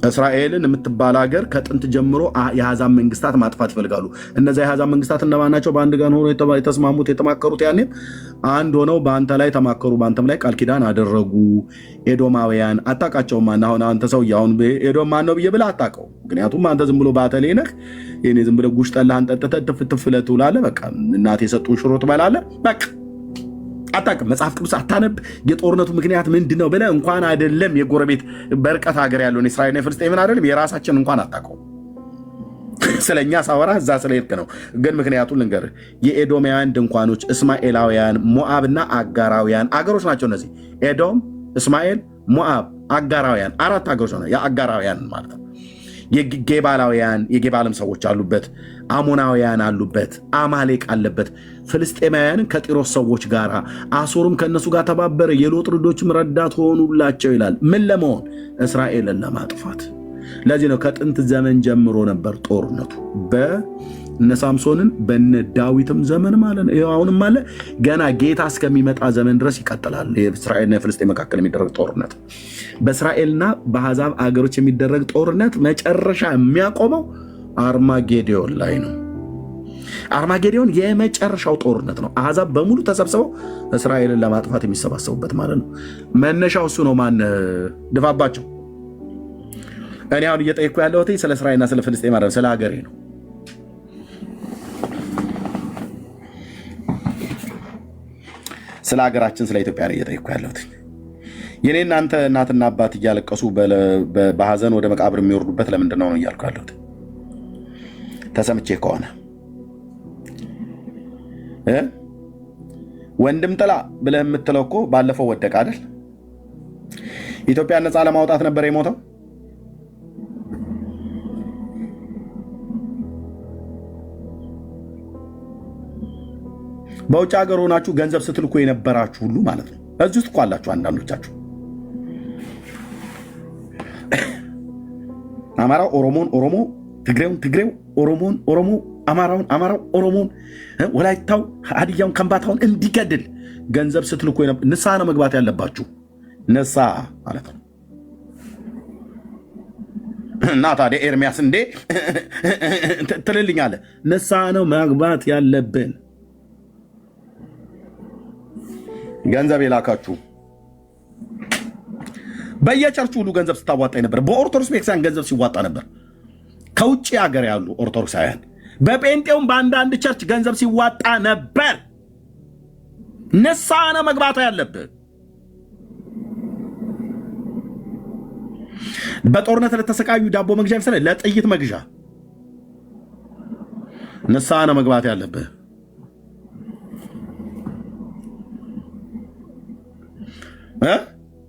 እስራኤልን የምትባል ሀገር ከጥንት ጀምሮ የአሕዛብ መንግስታት ማጥፋት ይፈልጋሉ። እነዚያ የአሕዛብ መንግስታት እነማን ናቸው? በአንድ ቀን ሆኖ የተስማሙት የተማከሩት፣ ያኔም አንድ ሆነው በአንተ ላይ ተማከሩ፣ በአንተም ላይ ቃል ኪዳን አደረጉ። ኤዶማውያን አታውቃቸውም። አሁን አንተ ሰውዬ አሁን ኤዶም ማን ነው ብዬ ብለህ አታውቀው። ምክንያቱም አንተ ዝም ብሎ ባተሌ ነህ። ይሄኔ ዝም ብለህ ጉሽ ጠላህን ጠጥተህ ትፍትፍ ብለህ ትውላለህ። በቃ እናቴ የሰጡን ሽሮ ትበላለህ። በቃ አታውቅም። መጽሐፍ ቅዱስ አታነብ። የጦርነቱ ምክንያት ምንድን ነው ብለህ እንኳን አይደለም የጎረቤት በርቀት ሀገር ያለውን እስራኤልና ፍልስጤምን አይደለም የራሳችን እንኳን አታውቀው። ስለኛ ሳወራ እዛ ስለሄድክ ነው። ግን ምክንያቱን ልንገርህ። የኤዶማውያን ድንኳኖች እስማኤላውያን፣ ሞዓብና አጋራውያን አገሮች ናቸው እነዚህ። ኤዶም፣ እስማኤል፣ ሞዓብ፣ አጋራውያን አራት አገሮች ነው። የአጋራውያን ማለት ነው። የጌባላውያን የጌባልም ሰዎች አሉበት፣ አሞናውያን አሉበት፣ አማሌቅ አለበት። ፍልስጤማውያንን ከጢሮስ ሰዎች ጋር፣ አሶርም ከእነሱ ጋር ተባበረ፣ የሎጥ ልጆችም ረዳት ሆኑላቸው ይላል። ምን ለመሆን? እስራኤልን ለማጥፋት። ለዚህ ነው ከጥንት ዘመን ጀምሮ ነበር ጦርነቱ። በነ ሳምሶንን በነ ዳዊትም ዘመን ማለት ነው። ይኸው አሁንም አለ። ገና ጌታ እስከሚመጣ ዘመን ድረስ ይቀጥላል። የእስራኤልና የፍልስጤም መካከል የሚደረግ ጦርነት፣ በእስራኤልና በአሕዛብ አገሮች የሚደረግ ጦርነት መጨረሻ የሚያቆመው አርማጌዲዮን ላይ ነው። አርማጌዲዮን የመጨረሻው ጦርነት ነው። አሕዛብ በሙሉ ተሰብስበው እስራኤልን ለማጥፋት የሚሰባሰቡበት ማለት ነው። መነሻው እሱ ነው። ማን ድፋባቸው? እኔ አሁን እየጠየኩ ያለሁት ስለ እስራኤልና ስለ ፍልስጤም ማለት ስለ ሀገሬ ነው። ስለ ሀገራችን ስለ ኢትዮጵያ ነው እየጠየኩ ያለሁት። የኔ እናንተ እናትና አባት እያለቀሱ በሀዘን ወደ መቃብር የሚወርዱበት ለምንድን ነው እያልኩ ያለሁት? ተሰምቼ ከሆነ ወንድም ጥላ ብለህ የምትለው እኮ ባለፈው ወደቀ አይደል? ኢትዮጵያ ነፃ ለማውጣት ነበር የሞተው። በውጭ ሀገር ሆናችሁ ገንዘብ ስትልኩ የነበራችሁ ሁሉ ማለት ነው። እዚህ ውስጥ እኮ አላችሁ አንዳንዶቻችሁ። አማራው ኦሮሞን ኦሮሞ፣ ትግሬውን ትግሬው፣ ኦሮሞን ኦሮሞ፣ አማራውን አማራው ኦሮሞን፣ ወላይታው ሀዲያውን ከምባታውን እንዲገድል ገንዘብ ስትልኩ ንስሐ ነው መግባት ያለባችሁ። ንስሐ ማለት ነው። እና ታዲያ ኤርሚያስ እንዴ ትልልኛለህ? ንስሐ ነው መግባት ያለብን። ገንዘብ የላካችሁ በየቸርቹ ሁሉ ገንዘብ ስታዋጣ ነበር። በኦርቶዶክስ ቤተክርስቲያን ገንዘብ ሲዋጣ ነበር። ከውጭ ሀገር ያሉ ኦርቶዶክሳውያን በጴንጤውም በአንዳንድ ቸርች ገንዘብ ሲዋጣ ነበር። ንስሐ ነው መግባት ያለብህ። በጦርነት ለተሰቃዩ ዳቦ መግዣ መሰለህ፣ ለጥይት መግዣ ንስሐ ነው መግባት ያለብህ።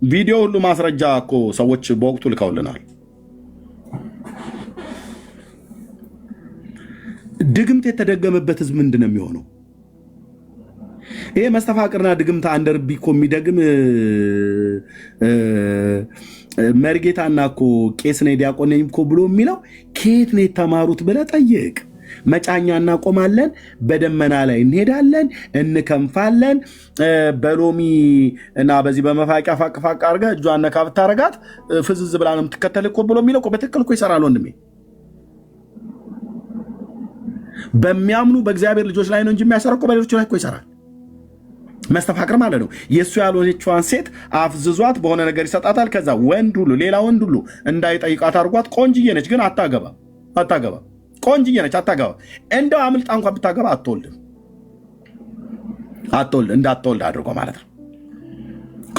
ቪዲዮ ሁሉ ማስረጃ እኮ ሰዎች በወቅቱ ልከውልናል። ድግምት የተደገመበት ህዝብ ምንድን ነው የሚሆነው? ይሄ መስተፋቅርና ድግምት አንደርቢ እኮ የሚደግም መርጌታና እኮ ቄስ ነኝ ዲያቆን ነኝ እኮ ብሎ የሚለው ከየት ነው የተማሩት ብለህ ጠይቅ። መጫኛ እናቆማለን፣ በደመና ላይ እንሄዳለን፣ እንከንፋለን፣ በሎሚ እና በዚህ በመፋቂያ ፋቅፋቅ አድርገህ እጇን ነካ ብታረጋት ፍዝዝ ብላ ነው የምትከተል እኮ ብሎ የሚለው በትክክል እኮ ይሰራል ወንድሜ። በሚያምኑ በእግዚአብሔር ልጆች ላይ ነው እንጂ የሚያሰራው እኮ በሌሎች ላይ እኮ ይሰራል። መስተፋቅር ማለት ነው። የእሱ ያልሆነችዋን ሴት አፍዝዟት በሆነ ነገር ይሰጣታል። ከዛ ወንድ ሁሉ ሌላ ወንድ ሁሉ እንዳይጠይቃት አድርጓት። ቆንጅዬ ነች ግን አታገባ ቆንጅዬ ነች አታገባ። እንደው አምልጣ እንኳን ብታገባ አትወልድ እንዳትወልድ አድርጎ ማለት ነው።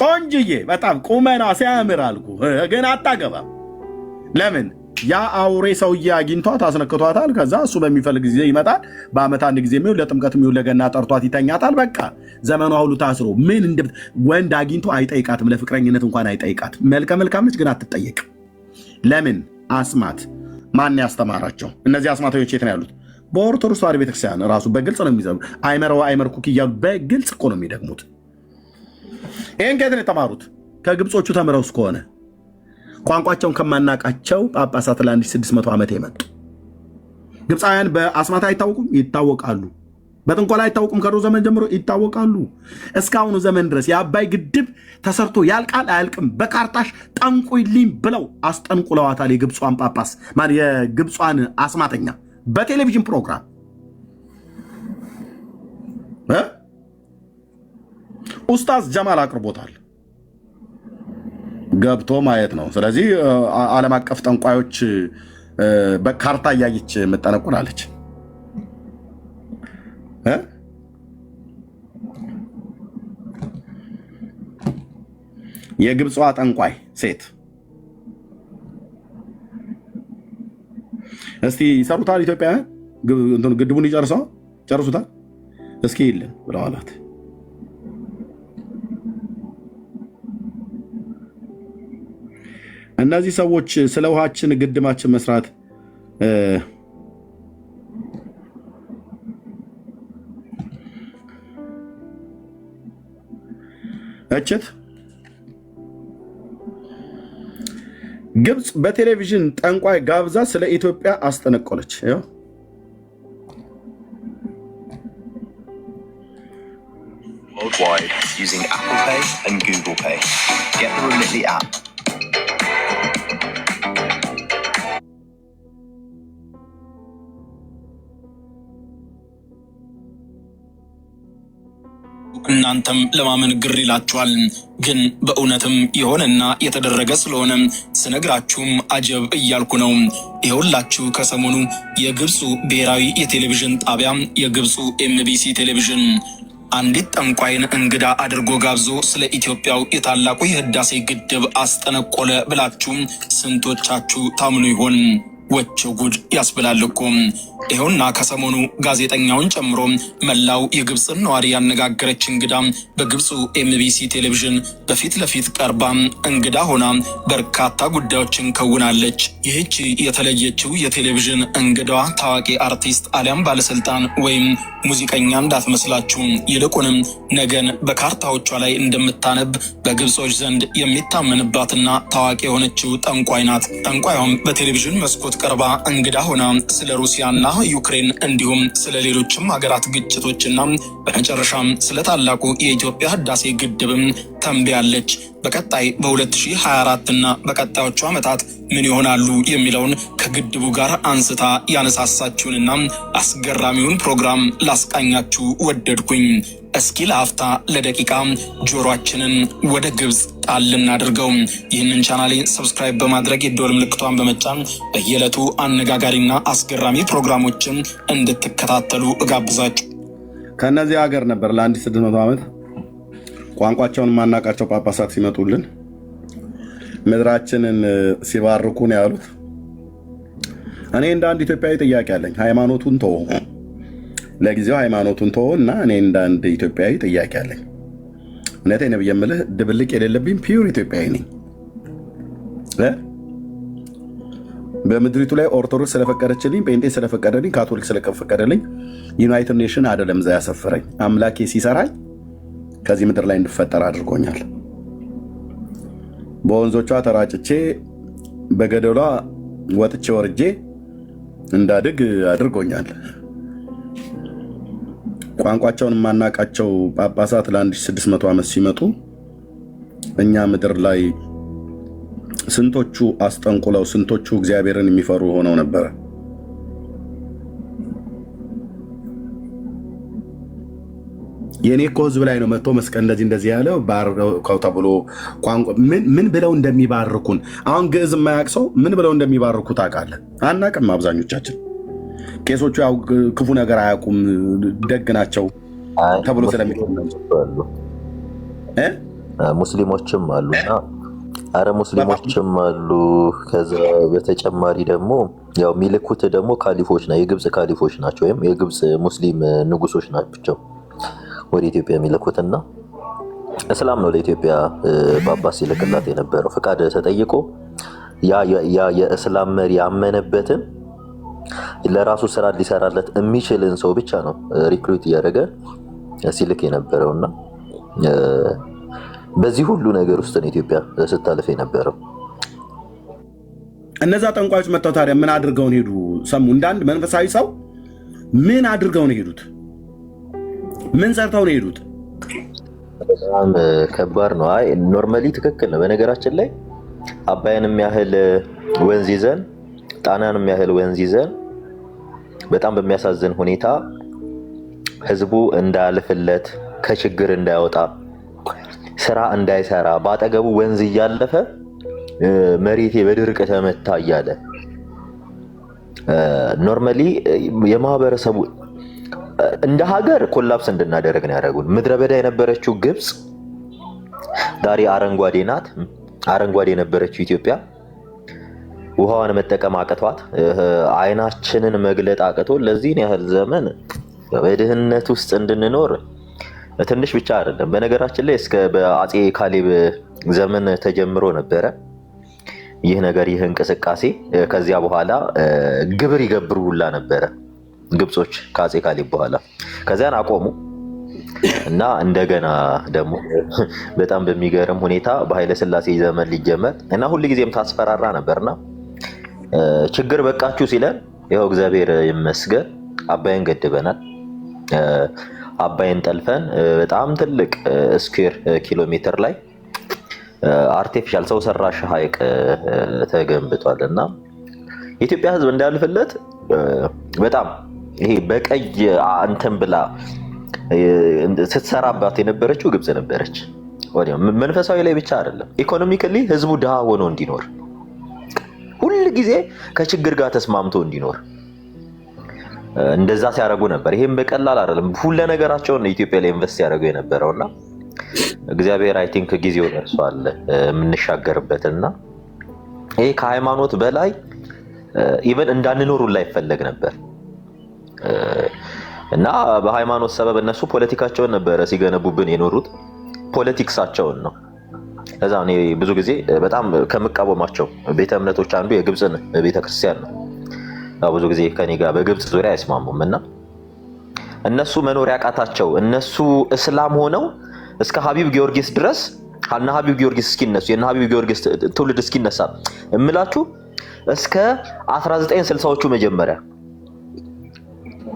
ቆንጅዬ በጣም ቁመና ሲያምር አልኩ ግን አታገባ። ለምን? ያ አውሬ ሰውዬ አግኝቷት አስነክቷታል። ከዛ እሱ በሚፈልግ ጊዜ ይመጣል። በአመት አንድ ጊዜ የሚሆን ለጥምቀት የሚሆን ለገና ጠርቷት ይተኛታል። በቃ ዘመኗ ሁሉ ታስሮ ምን ወንድ አግኝቶ አይጠይቃትም። ለፍቅረኝነት እንኳን አይጠይቃትም። መልከ መልካም ነች ግን አትጠየቅ። ለምን? አስማት። ማን ያስተማራቸው? እነዚህ አስማታዎች የት ነው ያሉት? በኦርቶዶክስ ተዋሕዶ ቤተክርስቲያን ራሱ በግልጽ ነው የሚዘሩ። አይመረው አይመርኩክ እያሉ በግልጽ እኮ ነው የሚደግሙት። ይህን ከየት ነው የተማሩት? ከግብጾቹ ተምረው እስከሆነ ቋንቋቸውን ከማናቃቸው ጳጳሳት ለ1600 ዓመት የመጡ ግብፃውያን በአስማት አይታወቁም? ይታወቃሉ። በጥንቆላ አይታወቁም። ከድሮ ዘመን ጀምሮ ይታወቃሉ። እስካሁኑ ዘመን ድረስ የአባይ ግድብ ተሰርቶ ያልቃል አያልቅም በካርታሽ ጠንቁይልኝ ብለው አስጠንቁለዋታል። የግብጿን ጳጳስ የግብጿን አስማተኛ በቴሌቪዥን ፕሮግራም ኡስታዝ ጀማል አቅርቦታል። ገብቶ ማየት ነው። ስለዚህ ዓለም አቀፍ ጠንቋዮች በካርታ እያየች መጠነቁላለች። የግብጿ ጠንቋይ ሴት እስቲ ይሰሩታል። ኢትዮጵያውያን ግድቡን ጨርሱታል እስኪ ይልን ብለዋላት። እነዚህ ሰዎች ስለ ውሃችን ግድማችን መስራት እችት ግብፅ በቴሌቪዥን ጠንቋይ ጋብዛ ስለ ኢትዮጵያ አስጠነቆለች። Worldwide using Apple Pay and Google Pay. Get the Remitly app. እናንተም ለማመን ግር ይላችኋል። ግን በእውነትም የሆነና የተደረገ ስለሆነ ስነግራችሁም አጀብ እያልኩ ነው። ይኸውላችሁ ከሰሞኑ የግብፁ ብሔራዊ የቴሌቪዥን ጣቢያ የግብፁ ኤምቢሲ ቴሌቪዥን አንዲት ጠንቋይን እንግዳ አድርጎ ጋብዞ ስለ ኢትዮጵያው የታላቁ የህዳሴ ግድብ አስጠነቆለ ብላችሁ ስንቶቻችሁ ታምኑ ይሆን? ወቸው ጉድ ያስብላል እኮ። ይኸውና ከሰሞኑ ጋዜጠኛውን ጨምሮ መላው የግብፅን ነዋሪ ያነጋገረች እንግዳ በግብፁ ኤምቢሲ ቴሌቪዥን በፊት ለፊት ቀርባ እንግዳ ሆና በርካታ ጉዳዮችን ከውናለች። ይህች የተለየችው የቴሌቪዥን እንግዳዋ ታዋቂ አርቲስት አሊያም ባለስልጣን ወይም ሙዚቀኛ እንዳትመስላችሁ። ይልቁንም ነገን በካርታዎቿ ላይ እንደምታነብ በግብጾች ዘንድ የሚታመንባትና ታዋቂ የሆነችው ጠንቋይ ናት። ጠንቋዩም በቴሌቪዥን መስኮት ቀርባ እንግዳ ሆና ስለ ሩሲያና ዩክሬን እንዲሁም ስለ ሌሎችም ሀገራት ግጭቶችና በመጨረሻም ስለ ታላቁ የኢትዮጵያ ህዳሴ ግድብም ተንብያለች። በቀጣይ በ2024 እና በቀጣዮቹ ዓመታት ምን ይሆናሉ የሚለውን ከግድቡ ጋር አንስታ ያነሳሳችሁንና አስገራሚውን ፕሮግራም ላስቃኛችሁ ወደድኩኝ። እስኪ ለአፍታ ለደቂቃ ጆሮአችንን ወደ ግብፅ ጣል እናድርገው። ይህንን ቻናሌን ሰብስክራይብ በማድረግ የደወል ምልክቷን በመጫን በየዕለቱ አነጋጋሪና አስገራሚ ፕሮግራሞችን እንድትከታተሉ እጋብዛችሁ። ከነዚህ ሀገር ነበር ለ1600 ዓመት ቋንቋቸውን ማናቃቸው ጳጳሳት ሲመጡልን ምድራችንን ሲባርኩን ያሉት። እኔ እንደ አንድ ኢትዮጵያዊ ጥያቄ አለኝ። ሃይማኖቱን ተው፣ ለጊዜው ሃይማኖቱን ተው እና እኔ እንደ አንድ ኢትዮጵያዊ ጥያቄ አለኝ። እውነቴን ነው የምልህ፣ ድብልቅ የሌለብኝ ፒውር ኢትዮጵያዊ ነኝ። በምድሪቱ ላይ ኦርቶዶክስ ስለፈቀደችልኝ፣ ጴንጤ ስለፈቀደልኝ፣ ካቶሊክ ስለፈቀደልኝ ዩናይትድ ኔሽን አይደለም እዛ ያሰፈረኝ። አምላኬ ሲሰራኝ ከዚህ ምድር ላይ እንድፈጠር አድርጎኛል። በወንዞቿ ተራጭቼ በገደሏ ወጥቼ ወርጄ እንዳድግ አድርጎኛል። ቋንቋቸውን የማናቃቸው ጳጳሳት ለ1600 ዓመት ሲመጡ እኛ ምድር ላይ ስንቶቹ አስጠንቁለው ስንቶቹ እግዚአብሔርን የሚፈሩ ሆነው ነበረ። የኔ እኮ ህዝብ ላይ ነው መጥቶ መስቀል እንደዚህ ያለው ባርከው ተብሎ ቋንቋ ምን ብለው እንደሚባርኩን አሁን ግዕዝ የማያውቅ ሰው ምን ብለው እንደሚባርኩ ታውቃለህ? አናውቅም። አብዛኞቻችን ቄሶቹ ያው ክፉ ነገር አያውቁም፣ ደግ ናቸው ተብሎ ስለሚባሉ ሙስሊሞችም አሉና አረ ሙስሊሞችም አሉ። ከዛ በተጨማሪ ደግሞ ያው የሚልኩት ደግሞ ካሊፎች ናቸው፣ የግብጽ ካሊፎች ናቸው ወይም የግብጽ ሙስሊም ንጉሶች ናቸው ወደ ኢትዮጵያ የሚልኩትና እስላም ነው ለኢትዮጵያ ጳጳስ ይልክላት የነበረው። ፍቃድ ተጠይቆ ያ የእስላም መሪ ያመነበትን ለራሱ ስራ ሊሰራለት የሚችልን ሰው ብቻ ነው ሪክሩት እያደረገ ሲልክ የነበረውና በዚህ ሁሉ ነገር ውስጥ ነው ኢትዮጵያ ስታልፍ የነበረው። እነዛ ጠንቋዮች መጥተው ታዲያ ምን አድርገው ነው ሄዱ? ሰሙ እንዳንድ መንፈሳዊ ሰው ምን አድርገው ነው ሄዱት? ምን ሰርተው ነው የሄዱት? በጣም ከባድ ነው። አይ ኖርማሊ ትክክል ነው። በነገራችን ላይ አባይንም ያህል ወንዝ ይዘን ጣናንም ያህል ወንዝ ይዘን በጣም በሚያሳዝን ሁኔታ ህዝቡ እንዳያልፍለት ከችግር እንዳይወጣ ስራ እንዳይሰራ ባጠገቡ ወንዝ እያለፈ መሬቴ በድርቅ ተመታ እያለ ኖርማሊ የማህበረሰቡ እንደ ሀገር ኮላፕስ እንድናደርግ ነው ያደረጉን። ምድረ በዳ የነበረችው ግብጽ ዛሬ አረንጓዴ ናት። አረንጓዴ የነበረችው ኢትዮጵያ ውሃዋን መጠቀም አቅቷት አይናችንን መግለጥ አቅቶ ለዚህን ያህል ዘመን በድህነት ውስጥ እንድንኖር ትንሽ ብቻ አይደለም። በነገራችን ላይ እስከ በአፄ ካሌብ ዘመን ተጀምሮ ነበረ ይህ ነገር ይህ እንቅስቃሴ። ከዚያ በኋላ ግብር ይገብሩ ሁላ ነበረ ግብጾች ከአፄ ካሌብ በኋላ። ከዚያን አቆሙ እና እንደገና ደግሞ በጣም በሚገርም ሁኔታ በኃይለ ሥላሴ ዘመን ሊጀመር እና ሁልጊዜም ታስፈራራ ነበርና ችግር በቃችሁ ሲለን ይኸው እግዚአብሔር ይመስገን አባይን ገድበናል። አባይን ጠልፈን በጣም ትልቅ ስኩዌር ኪሎ ሜትር ላይ አርቲፊሻል ሰው ሰራሽ ሐይቅ ተገንብቷል እና የኢትዮጵያ ሕዝብ እንዳያልፍለት በጣም ይሄ በቀይ አንተን ብላ ስትሰራባት የነበረችው ግብጽ ነበረች። መንፈሳዊ ላይ ብቻ አይደለም፣ ኢኮኖሚካሊ ሕዝቡ ድሃ ሆኖ እንዲኖር ሁል ጊዜ ከችግር ጋር ተስማምቶ እንዲኖር እንደዛ ሲያደርጉ ነበር። ይሄም በቀላል አይደለም። ሁሉ ነገራቸውን ኢትዮጵያ ላይ ኢንቨስት ያደርጉ የነበረውና እግዚአብሔር አይ ቲንክ ጊዜው ደርሷል የምንሻገርበትና ይሄ ከሃይማኖት በላይ ኢቨን እንዳንኖር ላይ ይፈለግ ነበር እና በሃይማኖት ሰበብ እነሱ ፖለቲካቸውን ነበር ሲገነቡብን የኖሩት ፖለቲክሳቸውን ነው። ለዛ እኔ ብዙ ጊዜ በጣም ከምቃወማቸው ቤተ እምነቶች አንዱ የግብጽን ቤተክርስቲያን ነው። ብዙ ጊዜ ከኔ ጋር በግብጽ ዙሪያ አይስማሙም እና እነሱ መኖር ያቃታቸው እነሱ እስላም ሆነው እስከ ሀቢብ ጊዮርጊስ ድረስ እና ሀቢብ ጊዮርጊስ እስኪነሱ የና ሀቢብ ጊዮርጊስ ትውልድ እስኪነሳ እምላችሁ እስከ 1960ዎቹ መጀመሪያ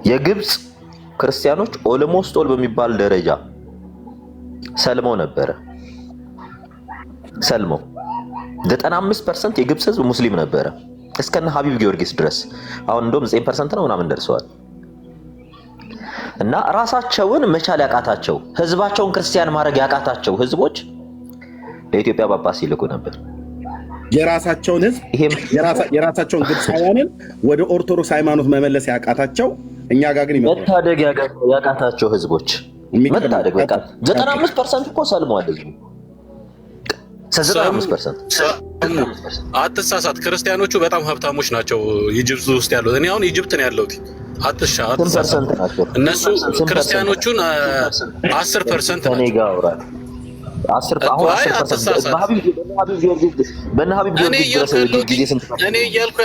የግብጽ ክርስቲያኖች ኦልሞስት ኦል በሚባል ደረጃ ሰልመው ነበረ። ሰልመው 95% የግብጽ ህዝብ ሙስሊም ነበረ እስከነ ሀቢብ ጊዮርጊስ ድረስ። አሁን እንደውም 9% ነው ምናምን ደርሰዋል። እና ራሳቸውን መቻል ያቃታቸው ህዝባቸውን ክርስቲያን ማድረግ ያቃታቸው ህዝቦች ለኢትዮጵያ ጳጳስ ይልኩ ነበር። የራሳቸውን ህዝብ የራሳቸውን ግብፃውያንን ወደ ኦርቶዶክስ ሃይማኖት መመለስ ያቃታቸው እኛ ጋር ግን መታደግ ያቃታቸው ህዝቦች መታደግ በቃ 95% እኮ ሰልመዋል። ህዝቡ 95% አትሳሳት። ክርስቲያኖቹ በጣም ሀብታሞች ናቸው ኢጅፕት ውስጥ ያሉት። እኔ አሁን ኢጅፕት ነው ያለሁት። አትሳሳት። እነሱ ክርስቲያኖቹን 10% ናቸው። እኔ እያልኩ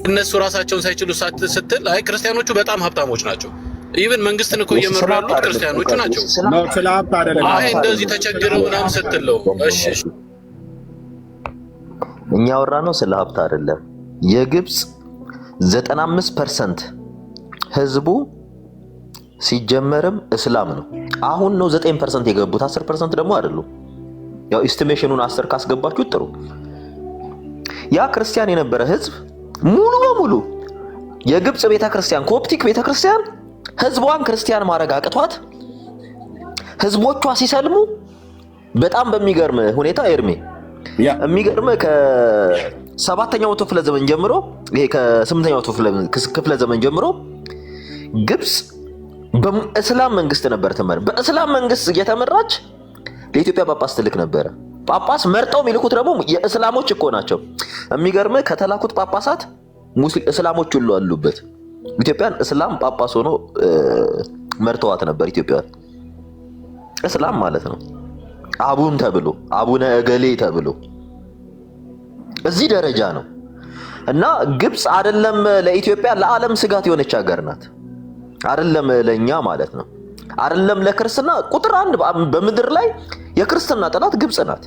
እነሱ ራሳቸውን ሳይችሉ ስትል አይ ክርስቲያኖቹ በጣም ሀብታሞች ናቸው። ኢቭን መንግስትን እኮ እየመሩ ያሉት ክርስቲያኖቹ ናቸው። አይ እንደዚህ ተቸግረው ምናምን ስትለው እሺ እኛ ወራነው ስለ ሀብት አይደለም። የግብጽ 95% ህዝቡ ሲጀመርም እስላም ነው። አሁን ነው 9% የገቡት፣ 10% ደግሞ አይደሉም። ያው ኤስቲሜሽኑን 10 ካስገባችሁ ጥሩ። ያ ክርስቲያን የነበረ ህዝብ ሙሉ በሙሉ የግብጽ ቤተክርስቲያን ኮፕቲክ ቤተክርስቲያን ህዝቧን ክርስቲያን ማድረግ አቅቷት ህዝቦቿ ሲሰልሙ በጣም በሚገርም ሁኔታ ኤርሜ የሚገርም ከ7ኛው መቶ ክፍለ ዘመን ጀምሮ ይሄ ከ8ኛው መቶ ክፍለ ዘመን ጀምሮ ግብጽ በእስላም መንግስት ነበር ተመረ። በእስላም መንግስት እየተመራች ለኢትዮጵያ ጳጳስ ትልክ ነበር። ጳጳስ መርጠው የሚልኩት ደግሞ የእስላሞች እኮ ናቸው። የሚገርም ከተላኩት ጳጳሳት ሙስሊም እስላሞች ሁሉ አሉበት። ኢትዮጵያን እስላም ጳጳስ ሆኖ መርተዋት ነበር። ኢትዮጵያ እስላም ማለት ነው አቡን ተብሎ አቡነ እገሌ ተብሎ እዚህ ደረጃ ነው። እና ግብጽ አይደለም ለኢትዮጵያ ለዓለም ስጋት የሆነች ሀገር ናት። አይደለም ለኛ ማለት ነው። አይደለም ለክርስትና ቁጥር 1 በምድር ላይ የክርስትና ጠላት ግብጽ ናት።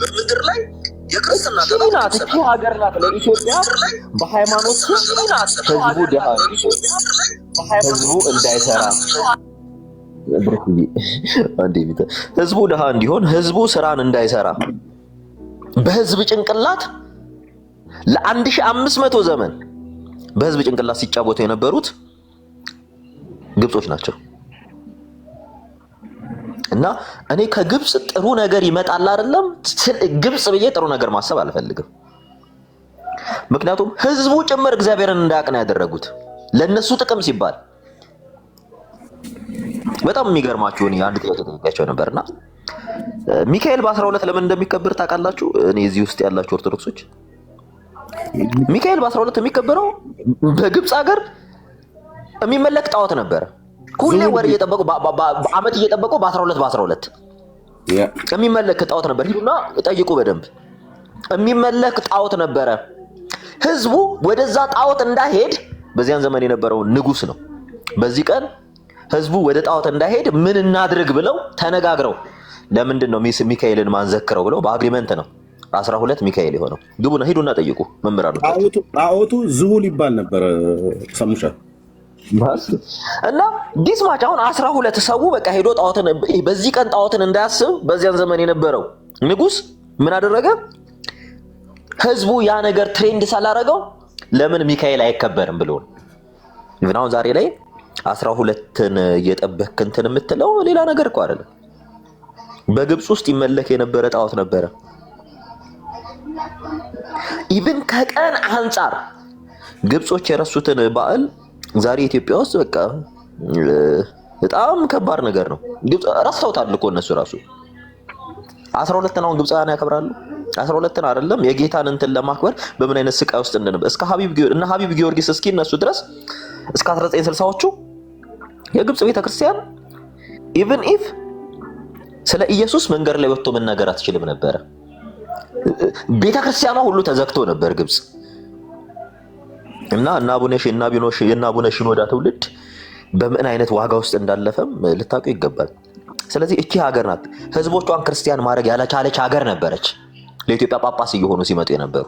በምድር ላይ የክርስትና ጠላት ናት። እቺ ሀገር ናት ለኢትዮጵያ በሃይማኖት ናት። ህዝቡ ደሃ ህዝቡ እንዳይሰራ ህዝቡ ድሃ እንዲሆን ህዝቡ ስራን እንዳይሰራ በህዝብ ጭንቅላት ለ1500 ዘመን በህዝብ ጭንቅላት ሲጫወቱ የነበሩት ግብጾች ናቸው። እና እኔ ከግብጽ ጥሩ ነገር ይመጣል አይደለም ግብጽ ብዬ ጥሩ ነገር ማሰብ አልፈልግም። ምክንያቱም ህዝቡ ጭምር እግዚአብሔርን እንዳያውቅ ነው ያደረጉት ለነሱ ጥቅም ሲባል። በጣም የሚገርማችሁ እኔ አንድ ጥያቄ ጠይቄያቸው ነበርና ሚካኤል በ12 ለምን እንደሚከበር ታውቃላችሁ? እኔ እዚህ ውስጥ ያላችሁ ኦርቶዶክሶች ሚካኤል በ12 የሚከበረው በግብጽ ሀገር የሚመለክ ጣዖት ነበረ። ሁሌ ወር እየጠበቁ በአመት እየጠበቁ በ12 የሚመለክ ጣዖት ነበር። ሂዱና ጠይቁ በደንብ የሚመለክ ጣዖት ነበረ። ህዝቡ ወደዛ ጣዖት እንዳይሄድ በዚያን ዘመን የነበረው ንጉስ ነው በዚህ ቀን ህዝቡ ወደ ጣዖት እንዳይሄድ ምን እናድርግ ብለው ተነጋግረው ለምንድን ነው ሚካኤልን ማንዘክረው ብለው በአግሪመንት ነው 12 ሚካኤል የሆነው። ግቡና ሂዱና ጠይቁ መምህራኑ። ጣዖቱ ዝሁል ይባል ነበር ሰሙሻ እና ዲስማች አሁን 12 ሰው በቃ ሄዶ ጣዖትን በዚህ ቀን ጣዖትን እንዳያስብ በዚያን ዘመን የነበረው ንጉስ ምን አደረገ? ህዝቡ ያ ነገር ትሬንድ ሳላረገው ለምን ሚካኤል አይከበርም ብሎ ነው። ይሁን ዛሬ ላይ 12ን እየጠበክ እንትን የምትለው ሌላ ነገር እኮ አይደለም። በግብጽ ውስጥ ይመለክ የነበረ ጣዖት ነበረ። ኢቭን ከቀን አንፃር ግብጾች የረሱትን በዓል ዛሬ ኢትዮጵያ ውስጥ በቃ በጣም ከባድ ነገር ነው። ግብጽ ረስተውታል እኮ እነሱ ራሱ 12ን አሁን ግብጻውያን ያከብራሉ። 12ን አይደለም የጌታን እንትን ለማክበር በምን አይነት ስቃይ ውስጥ እንደነበር እስከ ሀቢብ ጊዮርጊስ እስኪ እነሱ ድረስ እስከ 1960ዎቹ የግብጽ ቤተክርስቲያን ኢቭን ኢፍ ስለ ኢየሱስ መንገድ ላይ ወጥቶ መናገር አትችልም ነበር። ቤተክርስቲያኗ ሁሉ ተዘግቶ ነበር ግብጽ። እና አቡነ ሽኖዳ ትውልድ በምን አይነት ዋጋ ውስጥ እንዳለፈም ልታውቁ ይገባል። ስለዚህ እቺ ሀገር ናት ህዝቦቿን ክርስቲያን ማድረግ ያለቻለች ሀገር ነበረች። ለኢትዮጵያ ጳጳስ እየሆኑ ሲመጡ የነበሩ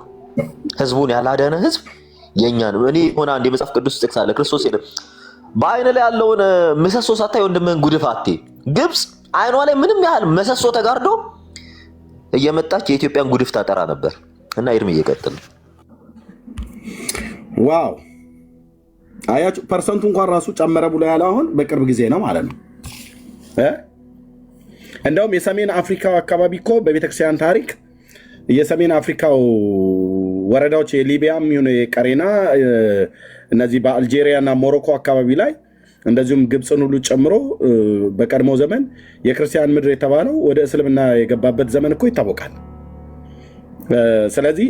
ህዝቡን ያላደነ ህዝብ የኛን እኔ ሆነ አንድ የመጽሐፍ ቅዱስ ጥቅስ አለ ክርስቶስ ይላል በአይን ላይ ያለውን ምሰሶ ሳታይ ወንድምህን ጉድፍ አትይ። ግብጽ አይኗ ላይ ምንም ያህል መሰሶ ተጋርዶ እየመጣች የኢትዮጵያን ጉድፍ ታጠራ ነበር። እና እድሜ እየቀጥል ዋው አያችሁ ፐርሰንቱ እንኳን ራሱ ጨመረ ብሎ ያለው አሁን በቅርብ ጊዜ ነው ማለት ነው። እንደውም የሰሜን አፍሪካ አካባቢ እኮ በቤተክርስቲያን ታሪክ የሰሜን አፍሪካው ወረዳዎች የሊቢያም ይሁን የቀሬና እነዚህ በአልጄሪያ እና ሞሮኮ አካባቢ ላይ እንደዚሁም ግብፅን ሁሉ ጨምሮ በቀድሞ ዘመን የክርስቲያን ምድር የተባለው ወደ እስልምና የገባበት ዘመን እኮ ይታወቃል። ስለዚህ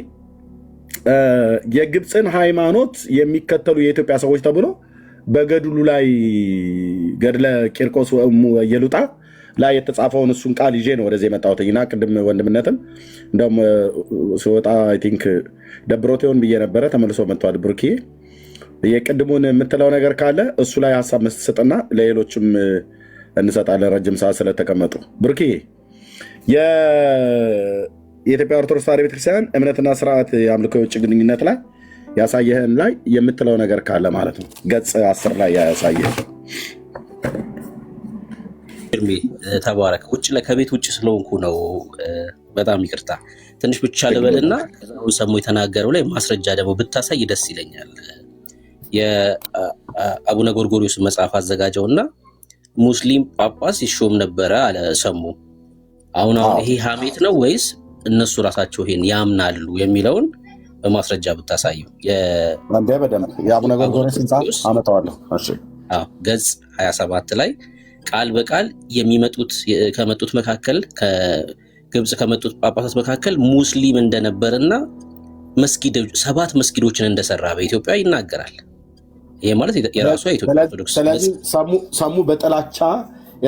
የግብፅን ሃይማኖት የሚከተሉ የኢትዮጵያ ሰዎች ተብሎ በገድሉ ላይ ገድለ ቂርቆስ የሉጣ ላይ የተጻፈውን እሱን ቃል ይዤ ነው ወደዚህ የመጣሁትና ቅድም ወንድምነትም እንደውም ሲወጣ አይ ቲንክ ደብሮት ይሆን ብዬ ነበረ። ተመልሶ መጥቷል። ብሩክዬ የቅድሙን የምትለው ነገር ካለ እሱ ላይ ሀሳብ መስጠትና ለሌሎችም እንሰጣለን ረጅም ሰዓት ስለተቀመጡ። ብሩክዬ የኢትዮጵያ ኦርቶዶክስ ተዋሕዶ ቤተክርስቲያን እምነትና ስርዓት የአምልኮ የውጭ ግንኙነት ላይ ያሳየህን ላይ የምትለው ነገር ካለ ማለት ነው። ገጽ 10 ላይ ያሳየህ ተባረክ። ውጭ ከቤት ውጭ ስለሆንኩ ነው። በጣም ይቅርታ። ትንሽ ብቻ ልበልና ሰሙ የተናገረው ላይ ማስረጃ ደግሞ ብታሳይ ደስ ይለኛል። የአቡነ ጎርጎሪዮስ መጽሐፍ አዘጋጀውና ሙስሊም ጳጳስ ይሾም ነበረ አለ ሰሙ። አሁን ይሄ ሀሜት ነው ወይስ እነሱ ራሳቸው ይሄን ያምናሉ የሚለውን በማስረጃ ብታሳዩ። የአቡነ ጎርጎሪዮስ መጽሐፍ አመጣዋለሁ። እሺ ገጽ 27 ላይ ቃል በቃል ከመጡት መካከል ከግብጽ ከመጡት ጳጳሳት መካከል ሙስሊም እንደነበርና 7 መስጊዶችን እንደሰራ በኢትዮጵያ ይናገራል። ይሄ ማለት የራሱ የኢትዮጵያ ኦርቶዶክስ። ስለዚህ ሰሙ በጥላቻ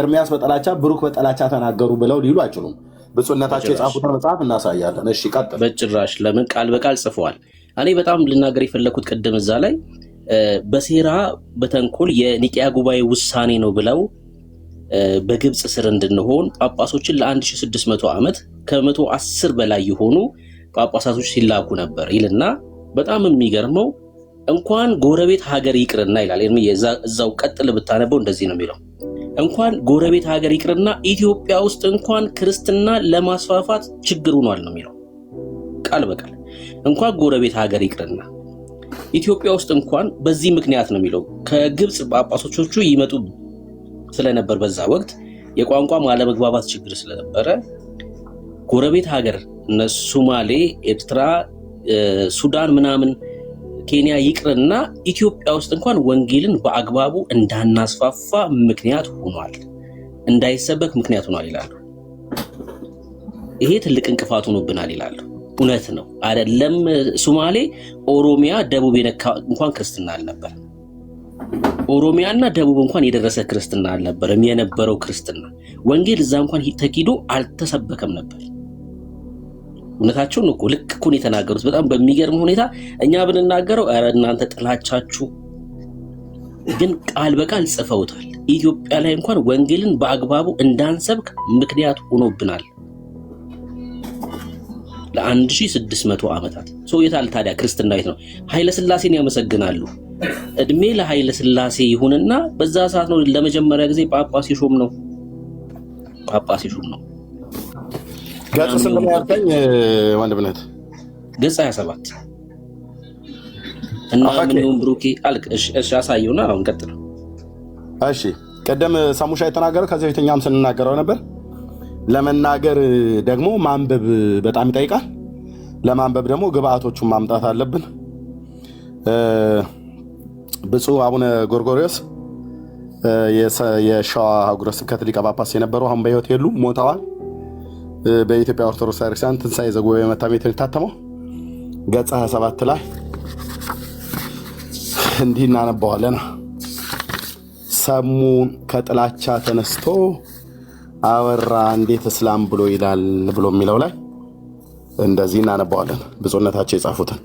ኤርሚያስ በጥላቻ ብሩክ በጥላቻ ተናገሩ ብለው ሊሉ አይችሉም። ብፁዕነታቸው የጻፉትን መጽሐፍ እናሳያለን። እሺ ቀጥል። በጭራሽ ለምን ቃል በቃል ጽፈዋል። እኔ በጣም ልናገር የፈለኩት ቅድም እዛ ላይ በሴራ በተንኮል የኒቂያ ጉባኤ ውሳኔ ነው ብለው በግብጽ ስር እንድንሆን ጳጳሶችን ለ1600 ዓመት ከ110 በላይ የሆኑ ጳጳሳቶች ሲላኩ ነበር ይልና በጣም የሚገርመው እንኳን ጎረቤት ሀገር ይቅርና ይላል ኤርምዬ፣ እዛው ቀጥል ብታነበው እንደዚህ ነው የሚለው። እንኳን ጎረቤት ሀገር ይቅርና ኢትዮጵያ ውስጥ እንኳን ክርስትና ለማስፋፋት ችግር ሆኗል ነው የሚለው ቃል በቃል። እንኳን ጎረቤት ሀገር ይቅርና ኢትዮጵያ ውስጥ እንኳን በዚህ ምክንያት ነው የሚለው። ከግብፅ ጳጳሶቹ ይመጡ ስለነበር በዛ ወቅት የቋንቋ አለመግባባት ችግር ስለነበረ ጎረቤት ሀገር እነ ሶማሌ፣ ኤርትራ፣ ሱዳን ምናምን ኬንያ ይቅርና ኢትዮጵያ ውስጥ እንኳን ወንጌልን በአግባቡ እንዳናስፋፋ ምክንያት ሆኗል፣ እንዳይሰበክ ምክንያት ሆኗል ይላሉ። ይሄ ትልቅ እንቅፋት ሆኖብናል ይላሉ። እውነት ነው አይደለም? ሶማሌ፣ ኦሮሚያ፣ ደቡብ የነካ እንኳን ክርስትና አልነበር። ኦሮሚያና ደቡብ እንኳን የደረሰ ክርስትና አልነበረም። የነበረው ክርስትና ወንጌል እዛ እንኳን ተኪዶ አልተሰበከም ነበር። እውነታቸውን እኮ ልክ እኮ ነው የተናገሩት። በጣም በሚገርም ሁኔታ እኛ ብንናገረው ኧረ እናንተ ጥላቻችሁ፣ ግን ቃል በቃል ጽፈውታል። ኢትዮጵያ ላይ እንኳን ወንጌልን በአግባቡ እንዳንሰብክ ምክንያት ሆኖብናል ለ1600 ዓመታት። የታል ታዲያ ክርስትና የት ነው? ኃይለ ሥላሴን ያመሰግናሉ። እድሜ ለኃይለ ሥላሴ ይሁንና በዛ ሰዓት ነው ለመጀመሪያ ጊዜ ጳጳስ ይሾም ነው። ገጽ ስንት ነው ያልከኝ ወንድምነት? ገጽ 27 እና ምንም ብሩኬ አልክ። እሺ አሳየውና አሁን ቀጥል። እሺ ቀደም ሳሙሻ የተናገረው ከዚህ በፊትኛም ስንናገረው ነበር። ለመናገር ደግሞ ማንበብ በጣም ይጠይቃል። ለማንበብ ደግሞ ግብአቶቹን ማምጣት አለብን። ብፁዕ አቡነ ጎርጎርዮስ የሸዋ ሀገረ ስብከት ሊቀ ጳጳስ የነበሩ አሁን በሕይወት የሉም፣ ሞተዋል። በኢትዮጵያ ኦርቶዶክስ ቤተክርስቲያን ትንሣኤ ዘጉባኤ መታተሚያ የታተመው ገጽ 27 ላይ እንዲህ እናነባዋለን። ሰሙ ከጥላቻ ተነስቶ አወራ እንዴት እስላም ብሎ ይላል ብሎ የሚለው ላይ እንደዚህ እናነባዋለን። ብፁዕነታቸው የጻፉትን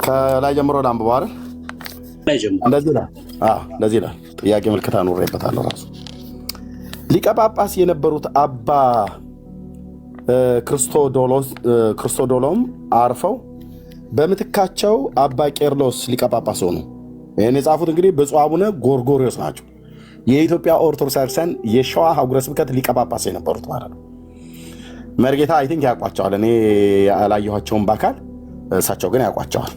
ከላይ ጀምሮ ላንብበው አይደል? እንደዚህ ይላል። ጥያቄ ምልክት አኖሬበታለሁ። ራሱ ሊቀ ጳጳስ የነበሩት አባ ክርስቶዶሎም አርፈው በምትካቸው አባ ቄርሎስ ሊቀ ጳጳስ ሆኑ። ይህን የጻፉት እንግዲህ ብፁዕ አቡነ ጎርጎርዮስ ናቸው። የኢትዮጵያ ኦርቶዶክስ ቤተክርስቲያን የሸዋ ሀገረ ስብከት ሊቀ ጳጳስ የነበሩት ማለት ነው። መርጌታ አይ ቲንክ ያውቋቸዋል። እኔ ያላየኋቸውን በአካል እሳቸው ግን ያውቋቸዋል።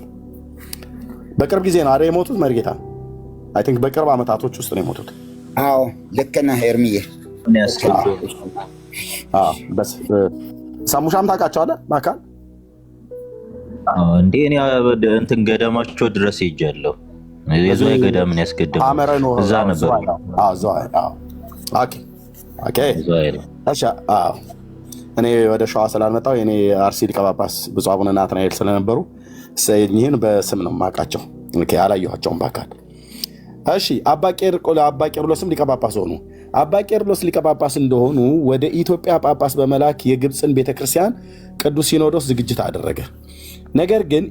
በቅርብ ጊዜ ነው አይደል የሞቱት? መርጌታ አይ ቲንክ በቅርብ ዓመታቶች ውስጥ ነው የሞቱት። አዎ ልክ ነህ ኤርምዬ። ሳሙሻም ታውቃቸዋለህ በአካል? እንዴ እኔ እንትን ገዳማቸው ድረስ ሄጃለሁ። የዝዋይ ገዳምን ያስገደሙ እዛ ነበር። እኔ ወደ ሸዋ ስላልመጣሁ የኔ አርሲ ሊቀ ጳጳስ ብፁዕ አቡነ ናትናኤል ስለነበሩ ይህን በስም ነው የማውቃቸው፣ ያላየኋቸውም በአካል። እሺ አባ ቄርሎስም ሊቀ ጳጳስ ሆኑ። አባ ቄርሎስ ሊቀ ጳጳስ እንደሆኑ ወደ ኢትዮጵያ ጳጳስ በመላክ የግብፅን ቤተክርስቲያን ቅዱስ ሲኖዶስ ዝግጅት አደረገ። ነገር ግን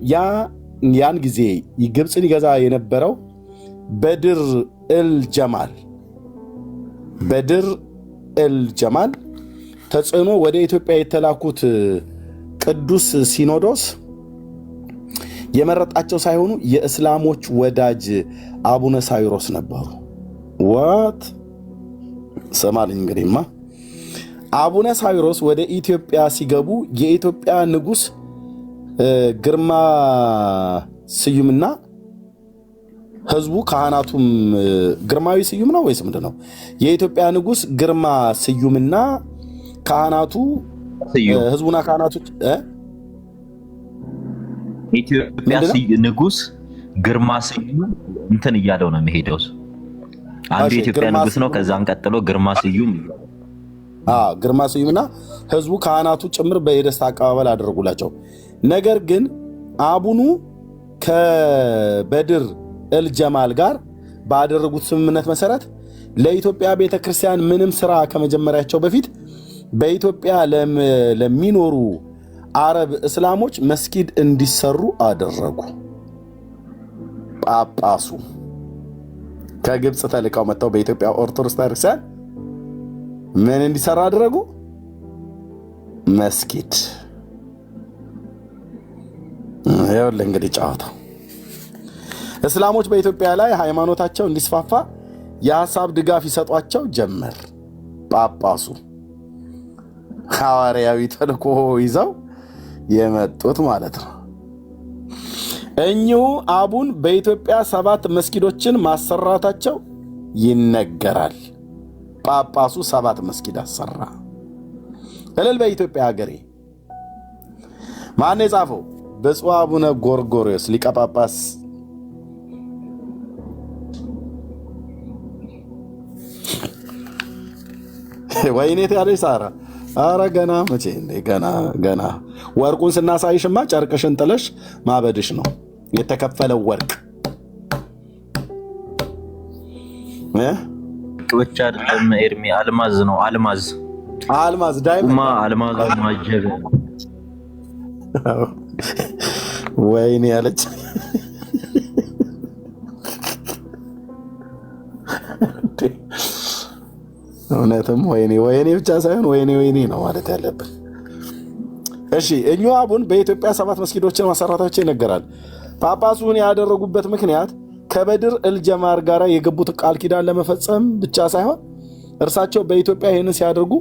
ያን ጊዜ ግብፅን ይገዛ የነበረው በድር ኤል ጀማል ተጽዕኖ ወደ ኢትዮጵያ የተላኩት ቅዱስ ሲኖዶስ የመረጣቸው ሳይሆኑ የእስላሞች ወዳጅ አቡነ ሳዊሮስ ነበሩ። ዋት ሰማልኝ እንግዲህማ። አቡነ ሳዊሮስ ወደ ኢትዮጵያ ሲገቡ የኢትዮጵያ ንጉሥ ግርማ ስዩምና ህዝቡ ካህናቱም ግርማዊ ስዩም ነው ወይስ ምንድን ነው? የኢትዮጵያ ንጉሥ ግርማ ስዩምና ካህናቱ ህዝቡና ካህናቱ ኢትዮጵያ ንጉሥ ግርማ ስዩም እንትን እያለው ነው የሚሄደው። አንዱ የኢትዮጵያ ንጉሥ ነው። ከዛን ቀጥሎ ግርማ ስዩም ግርማ ስዩምና ህዝቡ ካህናቱ ጭምር በደስታ አቀባበል አደረጉላቸው። ነገር ግን አቡኑ ከበድር ኤልጀማል ጋር ባደረጉት ስምምነት መሰረት ለኢትዮጵያ ቤተክርስቲያን ምንም ስራ ከመጀመሪያቸው በፊት በኢትዮጵያ ለሚኖሩ አረብ እስላሞች መስጊድ እንዲሰሩ አደረጉ። ጳጳሱ ከግብፅ ተልከው መጥተው በኢትዮጵያ ኦርቶዶክስ ቤተክርስቲያን ምን እንዲሰራ አደረጉ? መስጊድ። ይኸውልህ እንግዲህ ጨዋታው እስላሞች በኢትዮጵያ ላይ ሃይማኖታቸው እንዲስፋፋ የሐሳብ ድጋፍ ይሰጧቸው ጀመር። ጳጳሱ ሐዋርያዊ ተልእኮ ይዘው የመጡት ማለት ነው። እኚሁ አቡን በኢትዮጵያ 7 መስጊዶችን ማሰራታቸው ይነገራል። ጳጳሱ 7 መስጊድ አሰራ። እልል በኢትዮጵያ ሀገሬ። ማን የጻፈው? ብፁዕ አቡነ ጎርጎርዮስ ሊቀ ጳጳስ። ወይኔት ያለች ሳራ። አረ ገና መቼ እንዴ? ገና ወርቁን ስናሳይሽማ ጨርቅሽን ጥለሽ ማበድሽ ነው። የተከፈለው ወርቅ ብቻ አይደለም ኤርሚ፣ አልማዝ ነው። አልማዝ ዳይመንድ አልማዝ ማጀብ። ወይኔ ያለች እውነትም ወይኔ ብቻ ሳይሆን ወይኔ ነው ማለት ያለብን። እሺ እኚሁ አቡን በኢትዮጵያ 7 መስጊዶችን ማሰራታቸው ይነገራል። ጳጳሱን ያደረጉበት ምክንያት ከበድር እልጀማር ጋር የገቡት ቃል ኪዳን ለመፈጸም ብቻ ሳይሆን እርሳቸው በኢትዮጵያ ይህንን ሲያደርጉ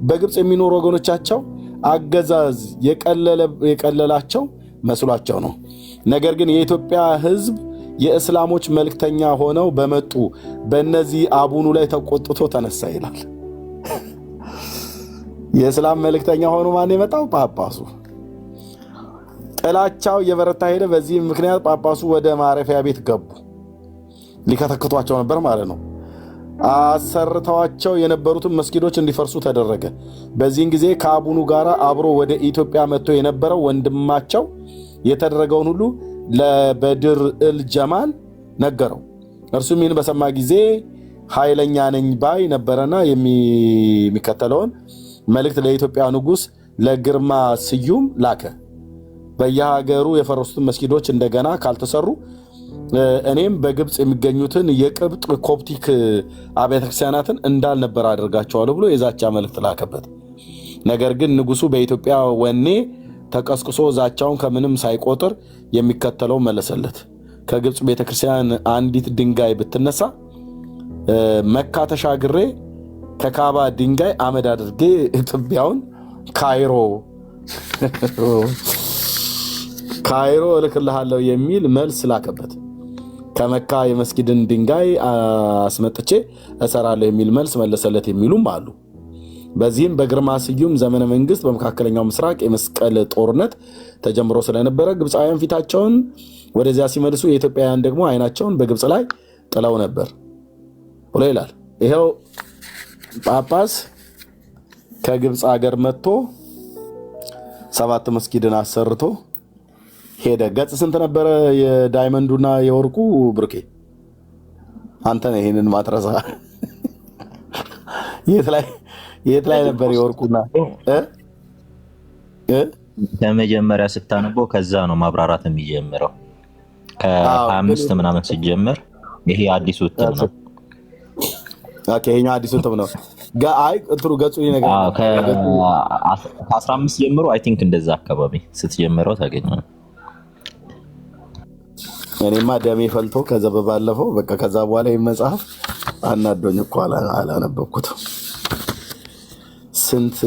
በግብፅ የሚኖሩ ወገኖቻቸው አገዛዝ የቀለላቸው መስሏቸው ነው። ነገር ግን የኢትዮጵያ ሕዝብ የእስላሞች መልክተኛ ሆነው በመጡ በእነዚህ አቡኑ ላይ ተቆጥቶ ተነሳ ይላል። የእስላም መልክተኛ ሆኖ ማን የመጣው? ጳጳሱ። ጥላቻው የበረታ ሄደ። በዚህ ምክንያት ጳጳሱ ወደ ማረፊያ ቤት ገቡ። ሊከተክቷቸው ነበር ማለት ነው። አሰርተዋቸው የነበሩትን መስጊዶች እንዲፈርሱ ተደረገ። በዚህን ጊዜ ከአቡኑ ጋር አብሮ ወደ ኢትዮጵያ መጥቶ የነበረው ወንድማቸው የተደረገውን ሁሉ ለበድር እልጀማል ነገረው። እርሱም ይህን በሰማ ጊዜ ኃይለኛ ነኝ ባይ ነበረና የሚከተለውን መልእክት ለኢትዮጵያ ንጉሥ ለግርማ ስዩም ላከ። በየሀገሩ የፈረሱትን መስጊዶች እንደገና ካልተሰሩ እኔም በግብፅ የሚገኙትን የቅብጥ ኮፕቲክ አብያተ ክርስቲያናትን እንዳልነበር አድርጋቸዋለሁ ብሎ የዛቻ መልእክት ላከበት። ነገር ግን ንጉሱ በኢትዮጵያ ወኔ ተቀስቅሶ ዛቻውን ከምንም ሳይቆጥር የሚከተለው መለሰለት። ከግብፅ ቤተክርስቲያን አንዲት ድንጋይ ብትነሳ መካ ተሻግሬ ከካባ ድንጋይ አመድ አድርጌ ትቢያውን ካይሮ እልክልሃለሁ የሚል መልስ ላከበት። ከመካ የመስጊድን ድንጋይ አስመጥቼ እሰራለሁ የሚል መልስ መለሰለት የሚሉም አሉ። በዚህም በግርማ ስዩም ዘመነ መንግስት በመካከለኛው ምስራቅ የመስቀል ጦርነት ተጀምሮ ስለነበረ ግብፃውያን ፊታቸውን ወደዚያ ሲመልሱ የኢትዮጵያውያን ደግሞ አይናቸውን በግብፅ ላይ ጥለው ነበር ብሎ ይላል። ይሄው ጳጳስ ከግብፅ ሀገር መጥቶ 7 መስጊድን አሰርቶ ሄደ። ገጽ ስንት ነበረ የዳይመንዱና የወርቁ? ብሩኬ አንተ ነህ ይሄንን ማትረሳ። የት ላይ ነበር የወርቁና? ከመጀመሪያ ስታነበው ከዛ ነው ማብራራት የሚጀምረው። ከ25 ምናምን ሲጀምር ይሄ አዲሱ እትም ነው። ኦኬ ይሄኛው አዲሱ እትም ነው። እንትኑ ገጹ ነገር ከ15 ጀምሮ አይ ቲንክ እንደዛ አካባቢ ስትጀምረው ታገኘው። እኔማ ደሜ ፈልቶ ከዛ በባለፈው በቃ ከዛ በኋላ ይሄ መጽሐፍ አናዶኝ እኮ አላነበብኩትም። ስንት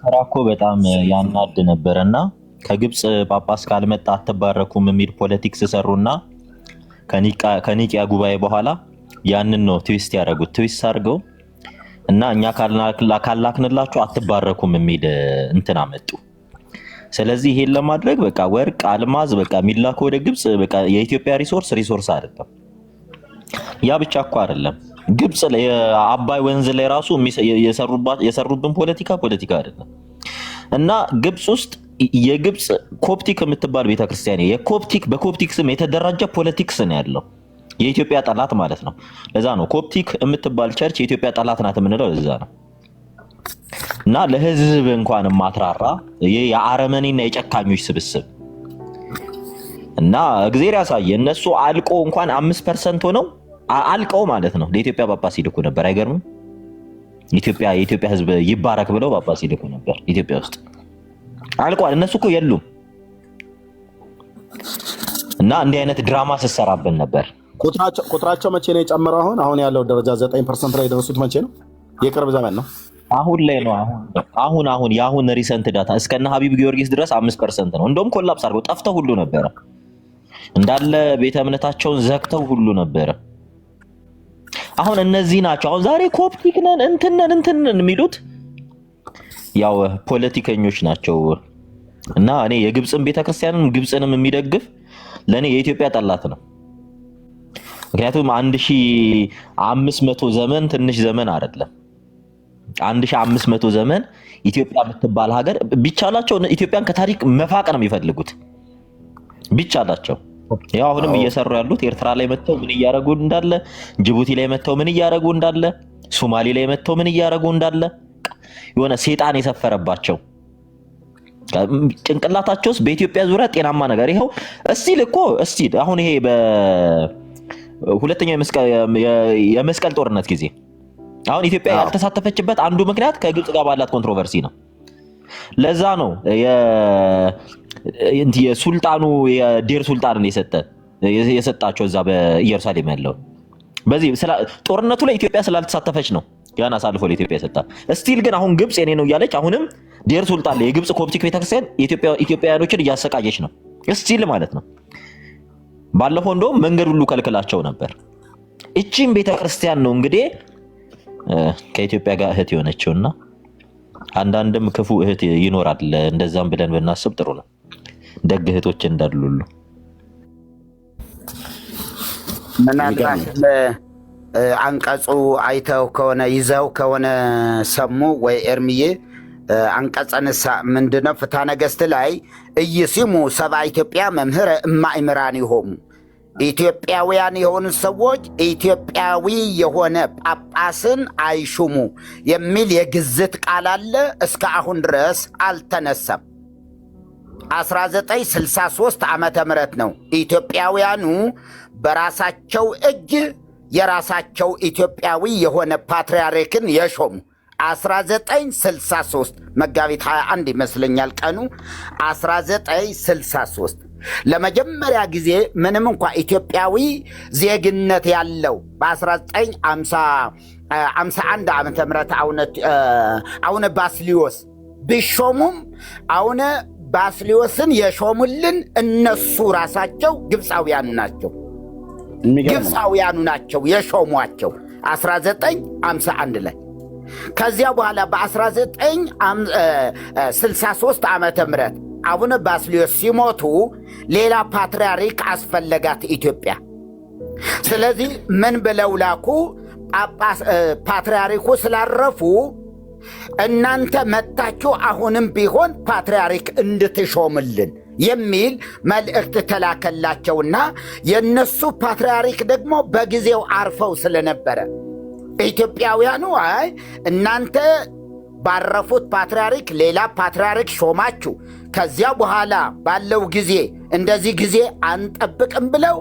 ስራ እኮ በጣም ያናድ ነበርና ከግብፅ ጳጳስ ካልመጣ አትባረኩም የሚል ፖለቲክስ ሰሩና ከኒቂያ ጉባኤ በኋላ ያንን ነው ትዊስት ያደረጉት። ትዊስት አድርገው እና እኛ ካላክንላችሁ አትባረኩም የሚል እንትን አመጡ። ስለዚህ ይሄን ለማድረግ በቃ ወርቅ አልማዝ በቃ የሚላከው ወደ ግብፅ በቃ የኢትዮጵያ ሪሶርስ አይደለም። ያ ብቻ እኮ አይደለም። ግብፅ ላይ አባይ ወንዝ ላይ ራሱ የሰሩብን ፖለቲካ አይደለም። እና ግብፅ ውስጥ የግብፅ ኮፕቲክ የምትባል ቤተክርስቲያን በኮፕቲክ ስም የተደራጀ ፖለቲክስ ነው ያለው። የኢትዮጵያ ጠላት ማለት ነው። ለዛ ነው ኮፕቲክ የምትባል ቸርች የኢትዮጵያ ጠላት ናት የምንለው ለዛ ነው። እና ለህዝብ እንኳን ማትራራ የአረመኔና የጨካኞች ስብስብ እና እግዚአብሔር ያሳየ እነሱ አልቆ እንኳን 5% ሆነው አልቀው ማለት ነው ለኢትዮጵያ ጳጳስ ይልኩ ነበር። አይገርምም? የኢትዮጵያ ህዝብ ይባረክ ብለው ጳጳስ ይልኩ ነበር። ኢትዮጵያ ውስጥ አልቋል። እነሱ እኮ የሉም። እና እንዲህ አይነት ድራማ ስትሰራብን ነበር። ቁጥራቸው መቼ ነው የጨመረው? አሁን ያለው ደረጃ 9% ላይ የደረሱት መቼ ነው? የቅርብ ዘመን ነው። አሁን ላይ ነው። አሁን የአሁን ሪሰንት ዳታ እስከነ ሀቢብ ጊዮርጊስ ድረስ 5% ነው። እንደውም ኮላፕስ አድርገው ጠፍተው ሁሉ ነበረ። እንዳለ ቤተ እምነታቸውን ዘግተው ሁሉ ነበረ። አሁን እነዚህ ናቸው አሁን ዛሬ ኮፕቲክ ነን እንትን የሚሉት ያው ፖለቲከኞች ናቸው። እና እኔ የግብፅን ቤተክርስቲያንን ግብፅንም የሚደግፍ ለኔ የኢትዮጵያ ጠላት ነው። ምክንያቱም 1500 ዘመን ትንሽ ዘመን አይደለም። 1500 ዘመን ኢትዮጵያ የምትባል ሀገር ቢቻላቸው ኢትዮጵያን ከታሪክ መፋቅ ነው የሚፈልጉት ቢቻላቸው። ያው አሁንም እየሰሩ ያሉት ኤርትራ ላይ መተው ምን እያደረጉ እንዳለ፣ ጅቡቲ ላይ መተው ምን እያደረጉ እንዳለ፣ ሶማሌ ላይ መተው ምን እያደረጉ እንዳለ የሆነ ሴጣን የሰፈረባቸው ጭንቅላታቸውስ በኢትዮጵያ ዙሪያ ጤናማ ነገር ይሄው እስቲ አሁን ይሄ በሁለተኛው የመስቀል ጦርነት ጊዜ አሁን ኢትዮጵያ ያልተሳተፈችበት አንዱ ምክንያት ከግብጽ ጋር ባላት ኮንትሮቨርሲ ነው። ለዛ ነው የሱልጣኑ የዴር ሱልጣንን የሰጣቸው እዛ በኢየሩሳሌም ያለው በዚህ ጦርነቱ ላይ ኢትዮጵያ ስላልተሳተፈች ነው ያን አሳልፎ ለኢትዮጵያ የሰጣ። እስቲል ግን አሁን ግብጽ የኔ ነው እያለች አሁንም ዴር ሱልጣን ላይ የግብጽ ኮፕቲክ ቤተክርስቲያን ኢትዮጵያውያኖችን እያሰቃየች ነው እስቲል ማለት ነው። ባለፈው እንደውም መንገድ ሁሉ ከልክላቸው ነበር። እቺም ቤተክርስቲያን ነው እንግዲህ ከኢትዮጵያ ጋር እህት የሆነችውና አንዳንድም ክፉ እህት ይኖራል። እንደዛም ብለን ብናስብ ጥሩ ነው። ደግ እህቶች እንዳሉ ሁሉ ምናልባት አንቀጹ አይተው ከሆነ ይዘው ከሆነ ሰሙ ወይ ኤርሚዬ አንቀጸንሳ ምንድነው? ፍትሐ ነገሥት ላይ እይሲሙ ሰብአ ኢትዮጵያ መምህረ እማእምራን ይሆሙ ኢትዮጵያውያን የሆኑ ሰዎች ኢትዮጵያዊ የሆነ ጳጳስን አይሹሙ የሚል የግዝት ቃል አለ። እስከ አሁን ድረስ አልተነሳም። 1963 ዓመተ ምህረት ነው ኢትዮጵያውያኑ በራሳቸው እጅ የራሳቸው ኢትዮጵያዊ የሆነ ፓትርያርክን የሾሙ። 1963 መጋቢት 21 ይመስለኛል ቀኑ 1963 ለመጀመሪያ ጊዜ ምንም እንኳ ኢትዮጵያዊ ዜግነት ያለው በ1951 ዓመተ ምህረት አቡነ ባስልዮስ ቢሾሙም አቡነ ባስልዮስን የሾሙልን እነሱ ራሳቸው ግብፃውያኑ ናቸው የሾሟቸው 1951 ላይ። ከዚያ በኋላ በ1963 ዓመተ ምህረት አቡነ ባስልዮስ ሲሞቱ ሌላ ፓትርያርክ አስፈለጋት ኢትዮጵያ። ስለዚህ ምን ብለው ላኩ? ፓትርያርኩ ስላረፉ እናንተ መጣችሁ አሁንም ቢሆን ፓትርያርክ እንድትሾምልን የሚል መልእክት ተላከላቸውና የነሱ ፓትርያርክ ደግሞ በጊዜው አርፈው ስለነበረ ኢትዮጵያውያኑ አይ እናንተ ባረፉት ፓትርያርክ ሌላ ፓትርያርክ ሾማችሁ ከዚያ በኋላ ባለው ጊዜ እንደዚህ ጊዜ አንጠብቅም ብለው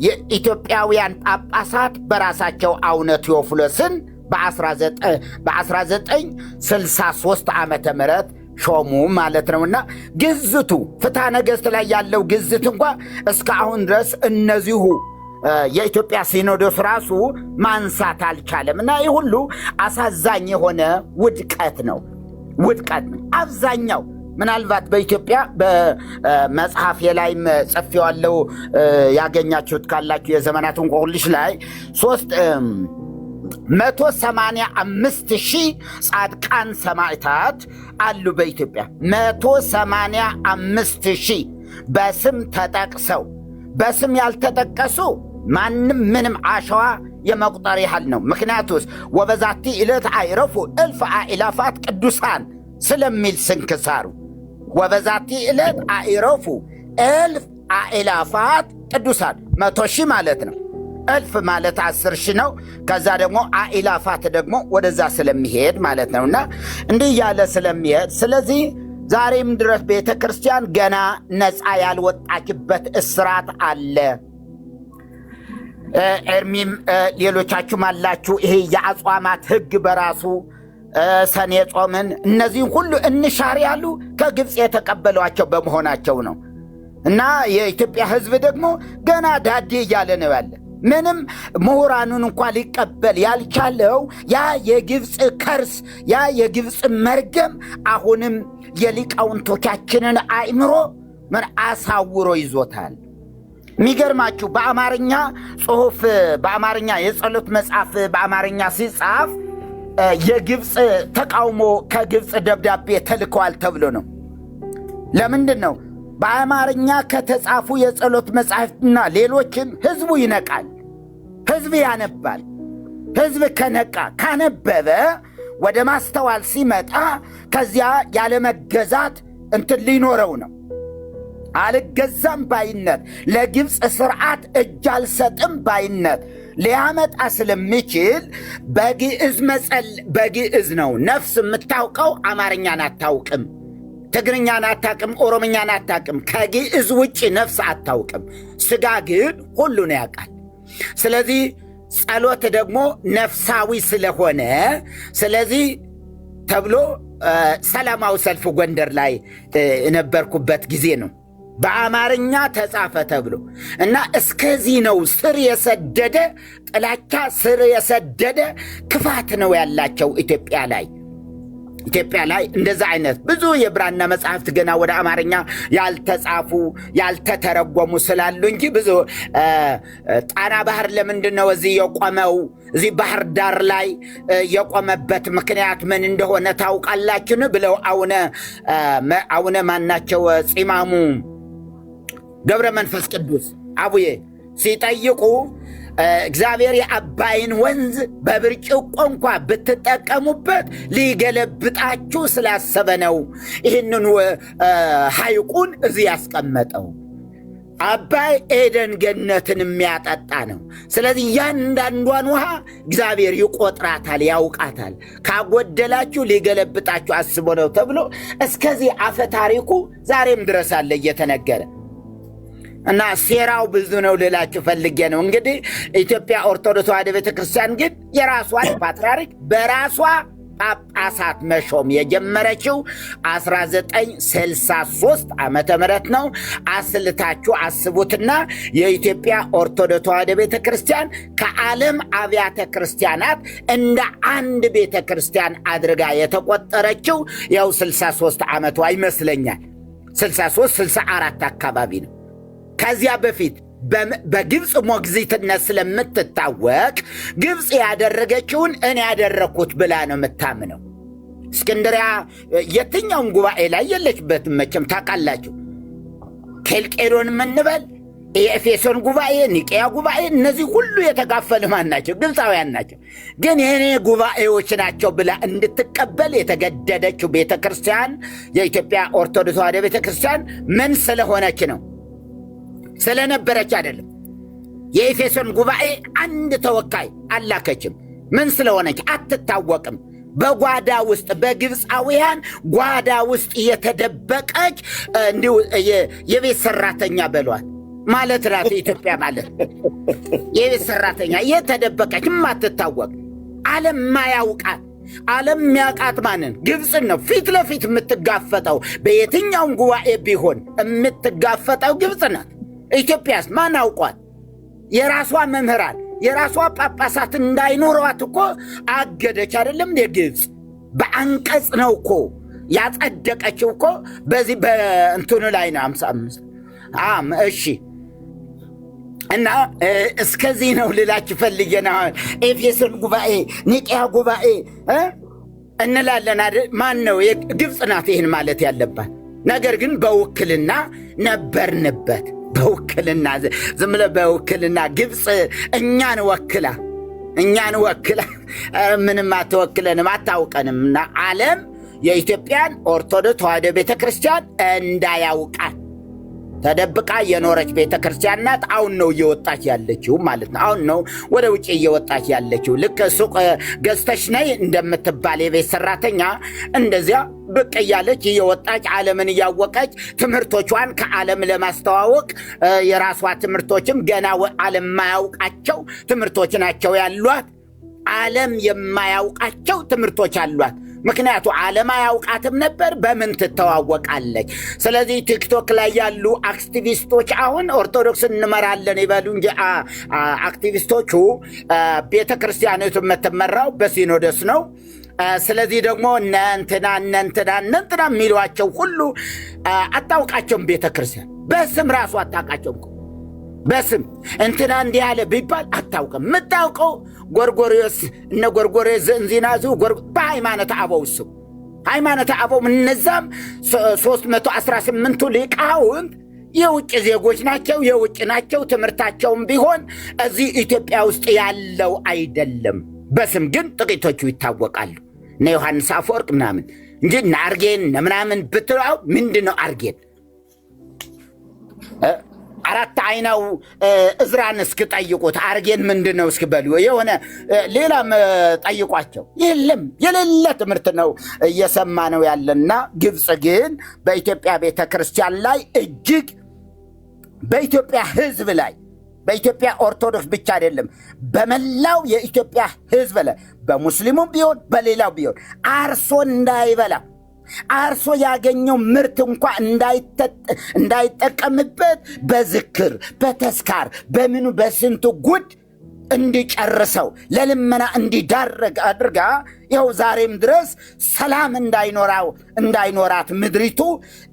የኢትዮጵያውያን ጳጳሳት በራሳቸው አቡነ ቴዎፍሎስን በ1963 ዓመተ ምህረት ሾሙ ማለት ነውና ግዝቱ ፍትሐ ነገሥት ላይ ያለው ግዝት እንኳ እስከ አሁን ድረስ እነዚሁ የኢትዮጵያ ሲኖዶስ ራሱ ማንሳት አልቻለም። እና ይህ ሁሉ አሳዛኝ የሆነ ውድቀት ነው። አብዛኛው ምናልባት በኢትዮጵያ በመጽሐፍ የላይም ጽፌዋለሁ ያገኛችሁት ካላችሁ የዘመናት እንቆቅልሽ ላይ 185,000 ጻድቃን ሰማዕታት አሉ በኢትዮጵያ 185,000 በስም ተጠቅሰው በስም ያልተጠቀሱ ማንም ምንም አሸዋ የመቁጠር ያህል ነው። ምክንያቱስ ወበዛቲ ዕለት አይረፉ እልፍ አእላፋት ቅዱሳን ስለሚል ስንክሳሩ ወበዛቲ ዕለት አይረፉ እልፍ አእላፋት ቅዱሳን 100,000 ማለት ነው። እልፍ ማለት 10,000 ነው። ከዛ ደግሞ አእላፋት ደግሞ ወደዛ ስለሚሄድ ማለት ነውና እንዲህ ያለ ስለሚሄድ ስለዚህ ዛሬም ድረስ ቤተ ክርስቲያን ገና ነፃ ያልወጣችበት እስራት አለ። ኤርሚም ሌሎቻችሁም አላችሁ። ይሄ የአጽዋማት ሕግ በራሱ ሰኔ ጾምን እነዚህን ሁሉ እንሻር ያሉ ከግብፅ የተቀበሏቸው በመሆናቸው ነው። እና የኢትዮጵያ ህዝብ ደግሞ ገና ዳዴ እያለ ነው ያለ። ምንም ምሁራኑን እንኳ ሊቀበል ያልቻለው ያ የግብፅ ከርስ፣ ያ የግብፅ መርገም አሁንም የሊቃውንቶቻችንን አእምሮ ምን አሳውሮ ይዞታል። የሚገርማችሁ በአማርኛ ጽሑፍ፣ በአማርኛ የጸሎት መጽሐፍ በአማርኛ ሲጻፍ የግብፅ ተቃውሞ ከግብፅ ደብዳቤ ተልከዋል ተብሎ ነው። ለምንድን ነው? በአማርኛ ከተጻፉ የጸሎት መጽሐፍትና ሌሎችም ህዝቡ ይነቃል፣ ህዝብ ያነባል። ህዝብ ከነቃ ካነበበ ወደ ማስተዋል ሲመጣ ከዚያ ያለመገዛት እንትን ሊኖረው ነው። አልገዛም ባይነት፣ ለግብፅ ስርዓት እጅ አልሰጥም ባይነት ሊያመጣ ስለሚችል በግዕዝ ነው። ነፍስ የምታውቀው አማርኛን አታውቅም፣ ትግርኛን አታውቅም፣ ኦሮምኛን አታውቅም። ከግዕዝ ውጭ ነፍስ አታውቅም። ስጋ ግን ሁሉን ያውቃል። ስለዚህ ጸሎት ደግሞ ነፍሳዊ ስለሆነ ስለዚህ ተብሎ ሰላማዊ ሰልፍ ጎንደር ላይ የነበርኩበት ጊዜ ነው በአማርኛ ተጻፈ ተብሎ እና እስከዚህ ነው ስር የሰደደ ጥላቻ፣ ስር የሰደደ ክፋት ነው ያላቸው ኢትዮጵያ ላይ እንደዛ አይነት ብዙ የብራና መጽሐፍት ገና ወደ አማርኛ ያልተጻፉ ያልተተረጎሙ ስላሉ እንጂ ብዙ ጣና ባህር ለምንድነው እዚህ የቆመው? እዚህ ባህር ዳር ላይ የቆመበት ምክንያት ምን እንደሆነ ታውቃላችሁ ብለው አቡነ ማናቸው ፂማሙ ገብረ መንፈስ ቅዱስ አቡዬ ሲጠይቁ እግዚአብሔር የአባይን ወንዝ በብርጭቆ እንኳ ብትጠቀሙበት ሊገለብጣችሁ ስላሰበ ነው ይህንን ሐይቁን እዚህ ያስቀመጠው። አባይ ኤደን ገነትን የሚያጠጣ ነው። ስለዚህ እያንዳንዷን ውሃ እግዚአብሔር ይቆጥራታል፣ ያውቃታል። ካጎደላችሁ ሊገለብጣችሁ አስቦ ነው ተብሎ እስከዚህ አፈ ታሪኩ ዛሬም ድረስ አለ እየተነገረ እና ሴራው ብዙ ነው ልላችሁ ፈልጌ ነው። እንግዲህ ኢትዮጵያ ኦርቶዶክስ ተዋሕዶ ቤተክርስቲያን ግን የራሷን ፓትርያርክ በራሷ ጳጳሳት መሾም የጀመረችው 1963 ዓመተ ምህረት ነው። አስልታችሁ አስቡትና የኢትዮጵያ ኦርቶዶክስ ተዋሕዶ ቤተክርስቲያን ከዓለም አብያተ ክርስቲያናት እንደ አንድ ቤተክርስቲያን አድርጋ የተቆጠረችው ያው 63 ዓመቷ ይመስለኛል። 63 64 አካባቢ ነው። ከዚያ በፊት በግብፅ ሞግዚትነት ስለምትታወቅ ግብፅ ያደረገችውን እኔ ያደረግኩት ብላ ነው የምታምነው። እስክንድሪያ የትኛውም ጉባኤ ላይ የለችበትም መቼም ታውቃላችሁ። ኬልቄዶን የምንበል የኤፌሶን ጉባኤ፣ ኒቄያ ጉባኤ፣ እነዚህ ሁሉ የተካፈሉ ማን ናቸው? ግብፃውያን ናቸው። ግን የእኔ ጉባኤዎች ናቸው ብላ እንድትቀበል የተገደደችው ቤተክርስቲያን የኢትዮጵያ ኦርቶዶክስ ተዋሕዶ ቤተክርስቲያን ምን ስለሆነች ነው? ስለነበረች አይደለም። የኤፌሶን ጉባኤ አንድ ተወካይ አላከችም። ምን ስለሆነች አትታወቅም። በጓዳ ውስጥ በግብፃውያን ጓዳ ውስጥ የተደበቀች እንዲሁ የቤት ሰራተኛ በሏት ማለት ናት። ኢትዮጵያ ማለት የቤት ሰራተኛ የተደበቀች የማትታወቅ ዓለም ማያውቃት። ዓለም የሚያውቃት ማንን? ግብፅን ነው። ፊት ለፊት የምትጋፈጠው በየትኛውም ጉባኤ ቢሆን የምትጋፈጠው ግብፅ ናት። ኢትዮጵያስ ማን አውቋት? የራሷ መምህራን የራሷ ጳጳሳት እንዳይኖሯት እኮ አገደች አይደለም? ግብፅ በአንቀጽ ነው እኮ ያጸደቀችው እኮ በዚህ በእንትኑ ላይ ነው 55 እሺ። እና እስከዚህ ነው ልላችሁ ፈልጌ ነው። ኤፌሶን ጉባኤ፣ ኒቄያ ጉባኤ እንላለን አይደል? ማን ነው? ግብፅ ናት ይህን ማለት ያለባት። ነገር ግን በውክልና ነበርንበት። በውክልና ዝም ብለህ በውክልና ግብፅ እኛን ወክላ ምንም አትወክለንም፣ አታውቀንም። እና ዓለም የኢትዮጵያን ኦርቶዶክስ ተዋሕዶ ቤተክርስቲያን እንዳያውቃት ተደብቃ የኖረች ቤተክርስቲያን ናት። አሁን ነው እየወጣች ያለችው ማለት ነው። አሁን ነው ወደ ውጭ እየወጣች ያለችው። ልክ ሱቅ ገዝተሽ ነይ እንደምትባል የቤት ሰራተኛ እንደዚያ ብቅ እያለች እየወጣች ዓለምን እያወቀች ትምህርቶቿን ከዓለም ለማስተዋወቅ የራሷ ትምህርቶችም ገና ዓለም የማያውቃቸው ትምህርቶች ናቸው ያሏት። ዓለም የማያውቃቸው ትምህርቶች አሏት። ምክንያቱ ዓለም አያውቃትም ነበር። በምን ትተዋወቃለች? ስለዚህ ቲክቶክ ላይ ያሉ አክቲቪስቶች አሁን ኦርቶዶክስ እንመራለን ይበሉ እንጂ አክቲቪስቶቹ ቤተ ክርስቲያኒቱ የምትመራው በሲኖዶስ ነው። ስለዚህ ደግሞ እነንትና የሚሏቸው ሁሉ አታውቃቸውም። ቤተ ክርስቲያን በስም ራሱ አታውቃቸውም። በስም እንትና እንዲህ ያለ ቢባል አታውቅም። የምታውቀው ጎርጎርዮስ እነ ጎርጎርዮስ ዘእንዚናዙ በሃይማኖተ አበው እሱ ሃይማኖተ አበው እነዛም 318ቱ ሊቃውንት የውጭ ዜጎች ናቸው፣ የውጭ ናቸው። ትምህርታቸውም ቢሆን እዚህ ኢትዮጵያ ውስጥ ያለው አይደለም። በስም ግን ጥቂቶቹ ይታወቃሉ። እነ ዮሐንስ አፈወርቅ ምናምን እንጂ እነ አርጌን ምናምን ብትለው ምንድን ነው አርጌን? አራት አይናው እዝራን እስክጠይቁት አርጌን ምንድን ነው እስክበሉ የሆነ ሌላም ጠይቋቸው። የለም የሌለ ትምህርት ነው እየሰማ ነው ያለና ግብፅ ግን በኢትዮጵያ ቤተ ክርስቲያን ላይ እጅግ በኢትዮጵያ ሕዝብ ላይ በኢትዮጵያ ኦርቶዶክስ ብቻ አይደለም በመላው የኢትዮጵያ ሕዝብ ላይ በሙስሊሙም ቢሆን በሌላው ቢሆን አርሶ እንዳይበላ አርሶ ያገኘው ምርት እንኳ እንዳይጠቀምበት በዝክር በተስካር በምኑ በስንቱ ጉድ እንዲጨርሰው ለልመና እንዲዳረግ አድርጋ ይኸው ዛሬም ድረስ ሰላም እንዳይኖራት ምድሪቱ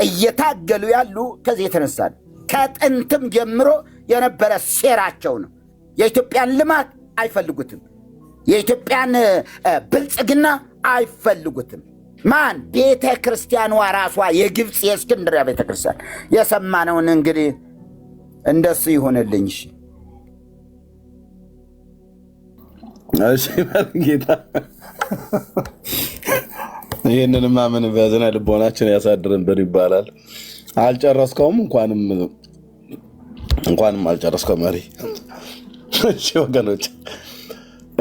እየታገሉ ያሉ ከዚህ የተነሳ ነው። ከጥንትም ጀምሮ የነበረ ሴራቸው ነው። የኢትዮጵያን ልማት አይፈልጉትም። የኢትዮጵያን ብልጽግና አይፈልጉትም። ማን? ቤተ ክርስቲያኗ ራሷ የግብፅ የእስክንድርያ ቤተ ክርስቲያን። የሰማነውን እንግዲህ እንደሱ ይሆንልኝ። እሺ ጌታ ይህንንማ ምን በዝነ ልቦናችን ያሳድርብን ይባላል። አልጨረስከውም? እንኳንም አልጨረስከው መሪ። እሺ ወገኖች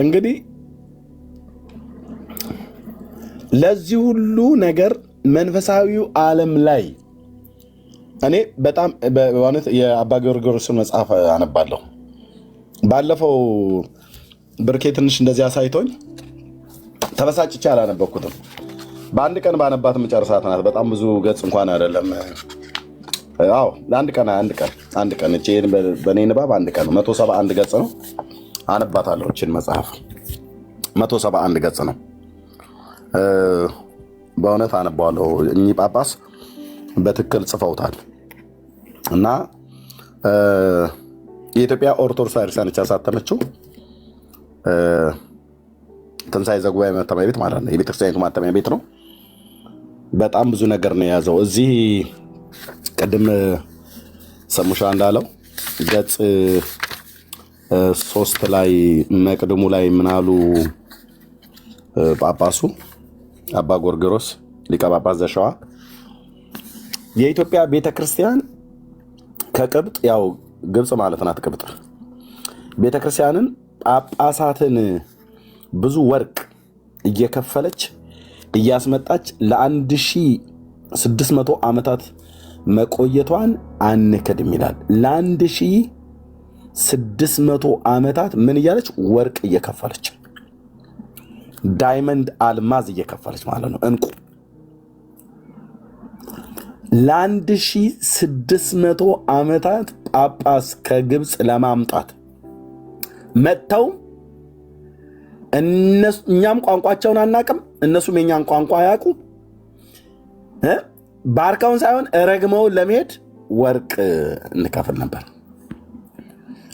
እንግዲህ ለዚህ ሁሉ ነገር መንፈሳዊው ዓለም ላይ እኔ በጣም በእውነት የአባ ጊዮርጊስን መጽሐፍ አነባለሁ። ባለፈው ብርኬ ትንሽ እንደዚህ አሳይቶኝ ተበሳጭቼ አላነበብኩትም። በአንድ ቀን ባነባት መጨረሳት ናት። በጣም ብዙ ገጽ እንኳን አይደለም። አዎ አንድ ቀን እቺ በኔ ንባብ አንድ ቀን 171 ገጽ ነው። አነባታለሁ እቺን መጽሐፍ 171 ገጽ ነው። በእውነት አነባዋለሁ። እኚህ ጳጳስ በትክክል ጽፈውታል እና የኢትዮጵያ ኦርቶዶክስ ቤተክርስቲያን ያሳተመችው ትንሣኤ ዘጉባኤ ማተሚያ ቤት ማለት ነው። የቤተክርስቲያኒቱ ማተሚያ ቤት ነው። በጣም ብዙ ነገር ነው የያዘው። እዚህ ቅድም ሰሙሻ እንዳለው ገጽ 3 ላይ መቅድሙ ላይ ምናሉ ጳጳሱ አባ ጎርጎርዮስ ሊቀ ጳጳስ ዘሸዋ የኢትዮጵያ ቤተክርስቲያን ከቅብጥ ያው ግብፅ ማለት ናት ቅብጥ ቤተክርስቲያንን ጳጳሳትን ብዙ ወርቅ እየከፈለች እያስመጣች ለ1600 ዓመታት መቆየቷን አንክድም ይላል። ለ1600 ዓመታት ምን እያለች ወርቅ እየከፈለች ዳይመንድ አልማዝ እየከፈለች ማለት ነው። እንቁ ለ1600 ዓመታት ጳጳስ ከግብፅ ለማምጣት መጥተው እኛም ቋንቋቸውን አናቅም፣ እነሱም የኛን ቋንቋ አያውቁ። ባርካውን ሳይሆን ረግመውን ለመሄድ ወርቅ እንከፍል ነበር።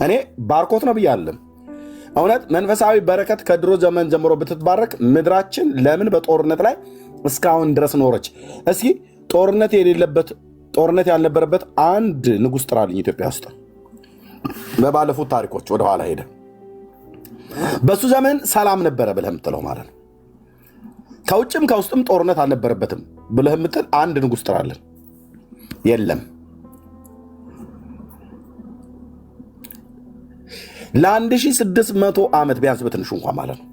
እኔ ባርኮት ነው ብያለሁ። እውነት መንፈሳዊ በረከት ከድሮ ዘመን ጀምሮ ብትባረክ ምድራችን ለምን በጦርነት ላይ እስካሁን ድረስ ኖረች? እስኪ ጦርነት ያልነበረበት አንድ ንጉሥ ጥራልኝ ኢትዮጵያ ውስጥ በባለፉት ታሪኮች ወደኋላ ሄደ። በሱ ዘመን ሰላም ነበረ ብለህ የምትለው ማለት ነው። ከውጭም ከውስጥም ጦርነት አልነበረበትም ብለህ የምትል አንድ ንጉሥ ጥራለን። የለም። ለ1600 ዓመት ቢያንስ በትንሹ እንኳን ማለት ነው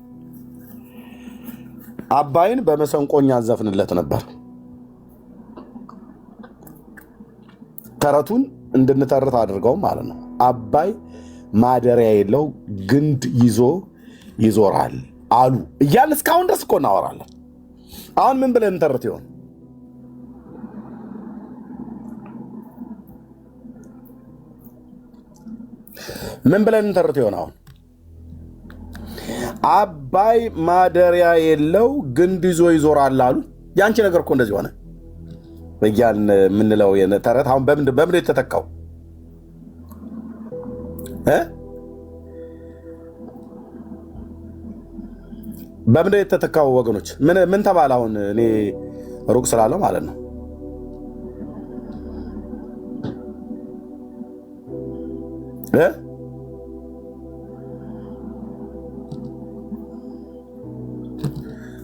አባይን በመሰንቆኛ ዘፍንለት ነበር። ተረቱን እንድንተርት አድርገው ማለት ነው። አባይ ማደሪያ የለው ግንድ ይዞ ይዞራል አሉ እያል እስካሁን ድረስ እኮ እናወራለን። አሁን ምን ብለን እንተርት ይሆን? ምን ብለን እንተርት ይሆን? አሁን አባይ ማደሪያ የለው ግንድ ይዞ ይዞራል አሉ። ያንቺ ነገር እኮ እንደዚህ ሆነ በያን የምንለው ተረት አሁን በምን የተተካው? በምን የተተካው? ወገኖች ምን ተባለ? አሁን እኔ ሩቅ ስላለው ማለት ነው።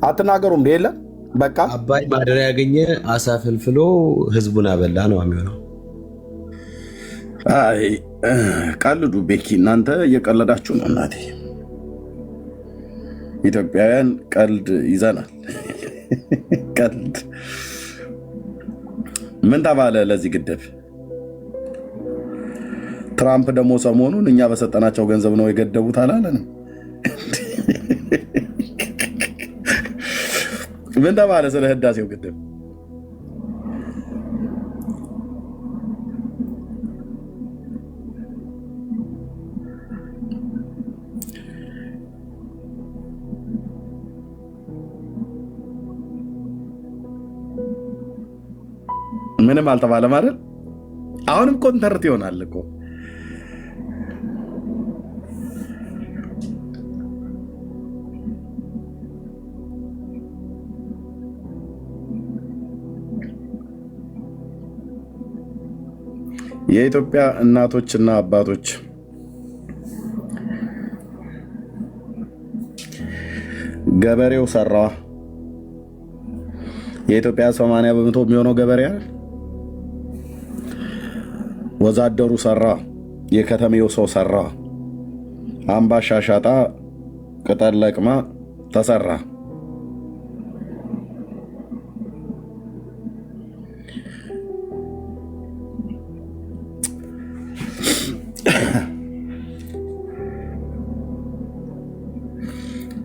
አትናገሩም? የለም በቃ አባይ ማደሪያ ያገኘ አሳ ፍልፍሎ ህዝቡን አበላ ነው የሚሆነው። አይ ቀልዱ ቤኪ፣ እናንተ እየቀለዳችሁ ነው። እናቴ ኢትዮጵያውያን ቀልድ ይዘናል። ቀልድ ምን ተባለ ለዚህ ግድብ? ትራምፕ ደግሞ ሰሞኑን እኛ በሰጠናቸው ገንዘብ ነው የገደቡት አላለንም? ምን ተባለ ስለ ህዳሴው ግድብ? ምንም አልተባለም አይደል? አሁንም ኮንተርት ይሆናል እኮ። የኢትዮጵያ እናቶችና አባቶች ገበሬው ሰራ። የኢትዮጵያ 80% የሚሆነው ገበሬ አይደል? ወዛደሩ ሰራ፣ የከተሜው ሰው ሰራ። አምባሻ ሻጣ ቅጠል ለቅማ ተሰራ።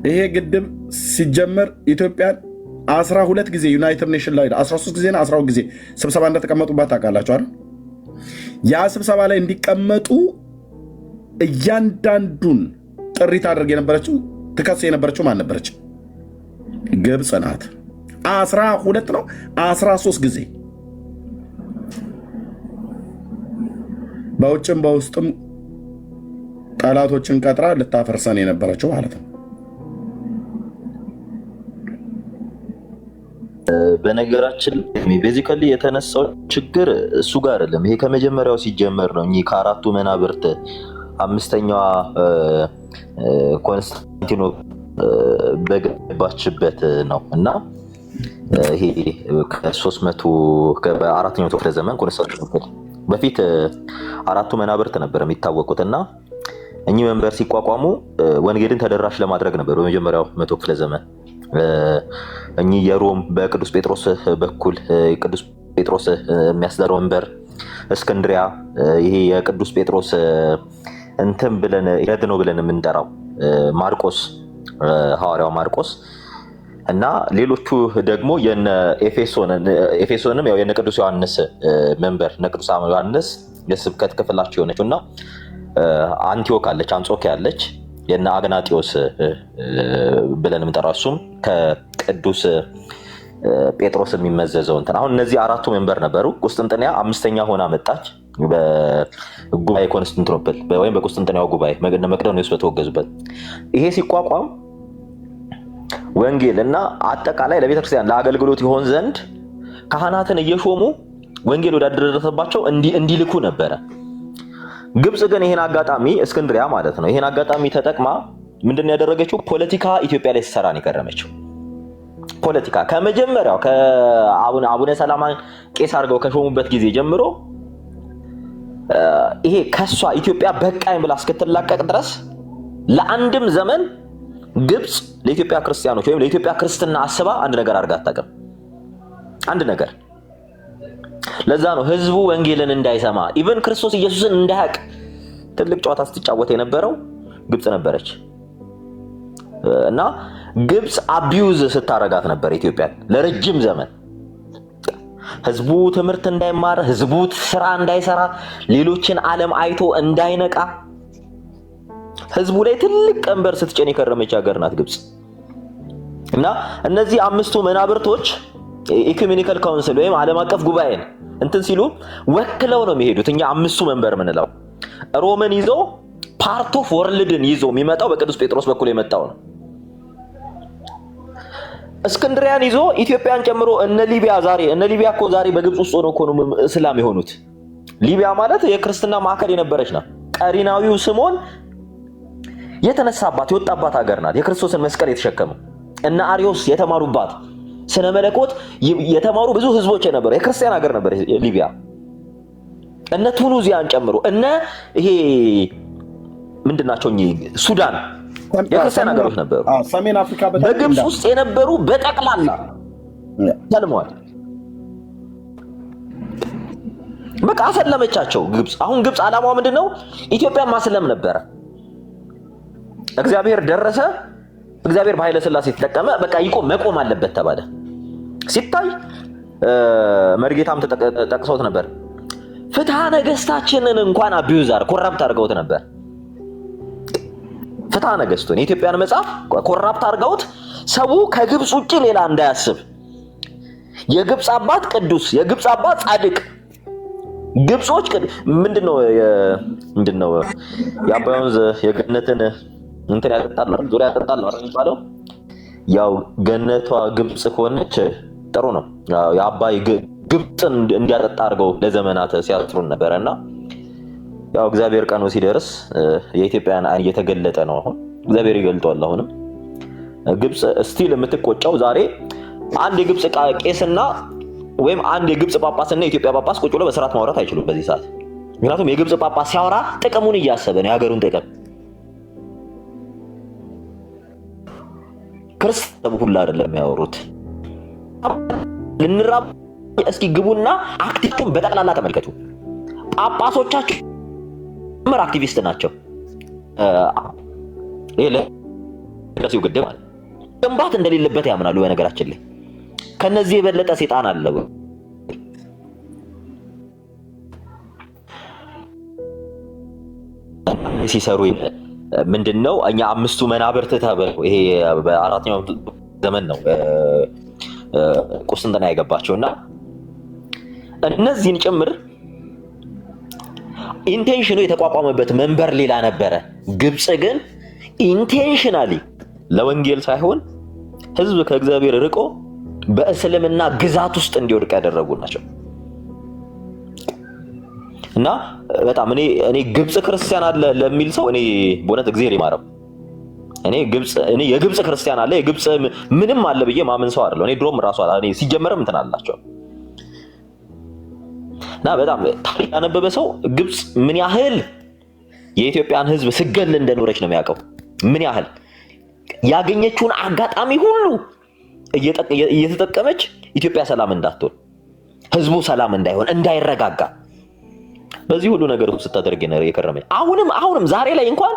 ይሄ ግድብ ሲጀመር ኢትዮጵያን 12 ጊዜ ዩናይትድ ኔሽን ላይ 13 ጊዜ እና 12 ጊዜ ስብሰባ እንደተቀመጡባት ታውቃላችሁ አይደል? ያ ስብሰባ ላይ እንዲቀመጡ እያንዳንዱን ጥሪ ታደርግ የነበረችው ትከስ የነበረችው ማን ነበረች? ግብፅ ናት። 12 ነው 13 ጊዜ በውጭም በውስጥም ጠላቶችን ቀጥራ ልታፈርሰን የነበረችው ማለት ነው። በነገራችን ቤዚካሊ የተነሳው ችግር እሱ ጋር አይደለም። ይሄ ከመጀመሪያው ሲጀመር ነው። እኚህ ከአራቱ መናብርት አምስተኛዋ ኮንስታንቲኖ በገባችበት ነው እና ይሄ ከ300 በአራተኛው ክፍለ ዘመን ኮንስታንቲኖ በፊት አራቱ መናብርት ነበር የሚታወቁት እና እኚህ መንበር ሲቋቋሙ ወንጌልን ተደራሽ ለማድረግ ነበር በመጀመሪያው መቶ ክፍለ ዘመን። እኚህ የሮም በቅዱስ ጴጥሮስ በኩል ቅዱስ ጴጥሮስ የሚያስደረው መንበር፣ እስክንድሪያ ይሄ የቅዱስ ጴጥሮስ እንትን ብለን ይረድ ነው ብለን የምንጠራው ማርቆስ ሐዋርያው ማርቆስ እና ሌሎቹ ደግሞ የነ ኤፌሶንም ያው የነ ቅዱስ ዮሐንስ መንበር እነ ቅዱስ ዮሐንስ የስብከት ክፍላቸው የሆነችው እና አንቲዮክ አለች፣ አንጾኪያ አለች፣ የነ አግናጢዮስ ብለን የምንጠራው እሱም ከቅዱስ ጴጥሮስ የሚመዘዘው እንትን። አሁን እነዚህ አራቱ መንበር ነበሩ። ቁስጥንጥንያ አምስተኛ ሆና መጣች በጉባኤ ኮንስታንቲኖፕል ወይም በቁስጥንጥንያው ጉባኤ መቅዶንዮስ በተወገዙበት። ይሄ ሲቋቋም ወንጌል እና አጠቃላይ ለቤተክርስቲያን ለአገልግሎት ይሆን ዘንድ ካህናትን እየሾሙ ወንጌል ወዳደረሰባቸው እንዲልኩ ነበረ። ግብጽ ግን ይሄን አጋጣሚ እስክንድሪያ ማለት ነው ይሄን አጋጣሚ ተጠቅማ ምንድን ያደረገችው ፖለቲካ ኢትዮጵያ ላይ ሲሰራ ነው የከረመችው። ፖለቲካ ከመጀመሪያው ከአቡነ ሰላማ ቄስ አድርገው ከሾሙበት ጊዜ ጀምሮ ይሄ ከሷ ኢትዮጵያ በቃኝ ብላ እስክትላቀቅ ድረስ ለአንድም ዘመን ግብጽ ለኢትዮጵያ ክርስቲያኖች ወይም ለኢትዮጵያ ክርስትና አስባ አንድ ነገር አድርጋ አታውቅም። አንድ ነገር። ለዛ ነው ህዝቡ ወንጌልን እንዳይሰማ ኢቭን ክርስቶስ ኢየሱስን እንዳያውቅ ትልቅ ጨዋታ ስትጫወት የነበረው ግብጽ ነበረች። እና ግብፅ አቢዩዝ ስታረጋት ነበር ኢትዮጵያን ለረጅም ዘመን። ህዝቡ ትምህርት እንዳይማር፣ ህዝቡ ስራ እንዳይሰራ፣ ሌሎችን ዓለም አይቶ እንዳይነቃ ህዝቡ ላይ ትልቅ ቀንበር ስትጭን የከረመች ሀገር ናት ግብፅ። እና እነዚህ አምስቱ መናብርቶች ኢኩሜኒካል ካውንስል ወይም ዓለም አቀፍ ጉባኤን እንትን ሲሉ ወክለው ነው የሚሄዱት። እኛ አምስቱ መንበር ምንለው ሮምን ይዞ ፓርት ኦፍ ወርልድን ይዞ የሚመጣው በቅዱስ ጴጥሮስ በኩል የመጣው ነው። እስክንድሪያን ይዞ ኢትዮጵያን ጨምሮ እነ ሊቢያ እኮ ዛሬ በግብፅ ውስጥ ሆነው እኮ ነው እስላም የሆኑት። ሊቢያ ማለት የክርስትና ማዕከል የነበረች ናት። ቀሪናዊው ስምዖን የተነሳባት የወጣባት ሀገር ናት። የክርስቶስን መስቀል የተሸከመው እነ አሪዮስ የተማሩባት ስነ መለኮት የተማሩ ብዙ ህዝቦች የነበሩ የክርስቲያን ሀገር ነበር ሊቢያ። እነ ቱኒዚያን ጨምሮ እነ ይሄ ምንድናቸው ሱዳን የክርስቲያን ሀገሮች ነበሩ። ሰሜን አፍሪካ በግብፅ ውስጥ የነበሩ በጠቅላላ ሰልመዋል። በቃ አሰለመቻቸው ግብፅ። አሁን ግብፅ ዓላማዋ ምንድነው? ኢትዮጵያን ማስለም ነበረ። እግዚአብሔር ደረሰ። እግዚአብሔር በኃይለ ሥላሴ ተጠቀመ። በቃ መቆም አለበት ተባለ። ሲታይ መርጌታም ተጠቅሶት ነበር። ፍትሐ ነገስታችንን እንኳን አቢዩዝ ኮራፕት አድርገውት ነበር። ፍትሐ ነገስቱን የኢትዮጵያን መጽሐፍ ኮራፕት አድርገውት ሰው ከግብፅ ውጪ ሌላ እንዳያስብ የግብፅ አባት ቅዱስ፣ የግብፅ አባት ጻድቅ፣ ግብጾች ምንድነው የአባይ ወንዝ የገነትን እንትን ያጠጣል ዙሪያ ያጠጣል ነው የሚባለው። ያው ገነቷ ግብፅ ከሆነች ጥሩ ነው። የአባይ ግብፅን እንዲያጠጣ አድርገው ለዘመናት ሲያስሩን ነበርና ያው እግዚአብሔር ቀኑ ሲደርስ የኢትዮጵያን አይን እየተገለጠ ነው። አሁን እግዚአብሔር ይገልጧል። አሁንም ግብፅ ስቲል የምትቆጨው ዛሬ አንድ የግብፅ ቄስና ወይም አንድ የግብፅ ጳጳስና የኢትዮጵያ ጳጳስ ቁጭ ብሎ በስርዓት ማውራት አይችሉም በዚህ ሰዓት። ምክንያቱም የግብፅ ጳጳስ ሲያወራ ጥቅሙን እያሰበ ነው፣ የሀገሩን ጥቅም። ክርስቲያኑ ሁሉ አይደለም ያወሩት። ልንራብ እስኪ ግቡና አክቲቪስቱን በጠቅላላ ተመልከቱ። ጳጳሶቻቸው ምር አክቲቪስት ናቸው። ለሲው ግድ ማለት ግንባት እንደሌለበት ያምናሉ። በነገራችን ላይ ከነዚህ የበለጠ ሰይጣን አለ ሲሰሩ ምንድነው? እኛ አምስቱ መናብርት ተብለው ይሄ በአራተኛው ዘመን ነው ቁስጥንጥንያ ያገባቸውና እነዚህን ጭምር ኢንቴንሽኑ የተቋቋመበት መንበር ሌላ ነበረ። ግብፅ ግን ኢንቴንሽናሊ ለወንጌል ሳይሆን ህዝብ ከእግዚአብሔር ርቆ በእስልምና ግዛት ውስጥ እንዲወድቅ ያደረጉ ናቸው። እና በጣም እኔ ግብፅ ክርስቲያን አለ ለሚል ሰው እኔ በእውነት እግዚአብሔር ይማረው። እኔ የግብፅ ክርስቲያን አለ የግብፅ ምንም አለ ብዬ ማመን ሰው አይደለም። እኔ ድሮም ራሱ እኔ ሲጀመርም እንትን አላቸው እና በጣም ታሪክ ያነበበ ሰው ግብፅ ምን ያህል የኢትዮጵያን ህዝብ ስገል እንደኖረች ነው የሚያውቀው። ምን ያህል ያገኘችውን አጋጣሚ ሁሉ እየተጠቀመች ኢትዮጵያ ሰላም እንዳትሆን፣ ህዝቡ ሰላም እንዳይሆን፣ እንዳይረጋጋ በዚህ ሁሉ ነገር ውስጥ ስታደርግ የከረመች አሁንም ዛሬ ላይ እንኳን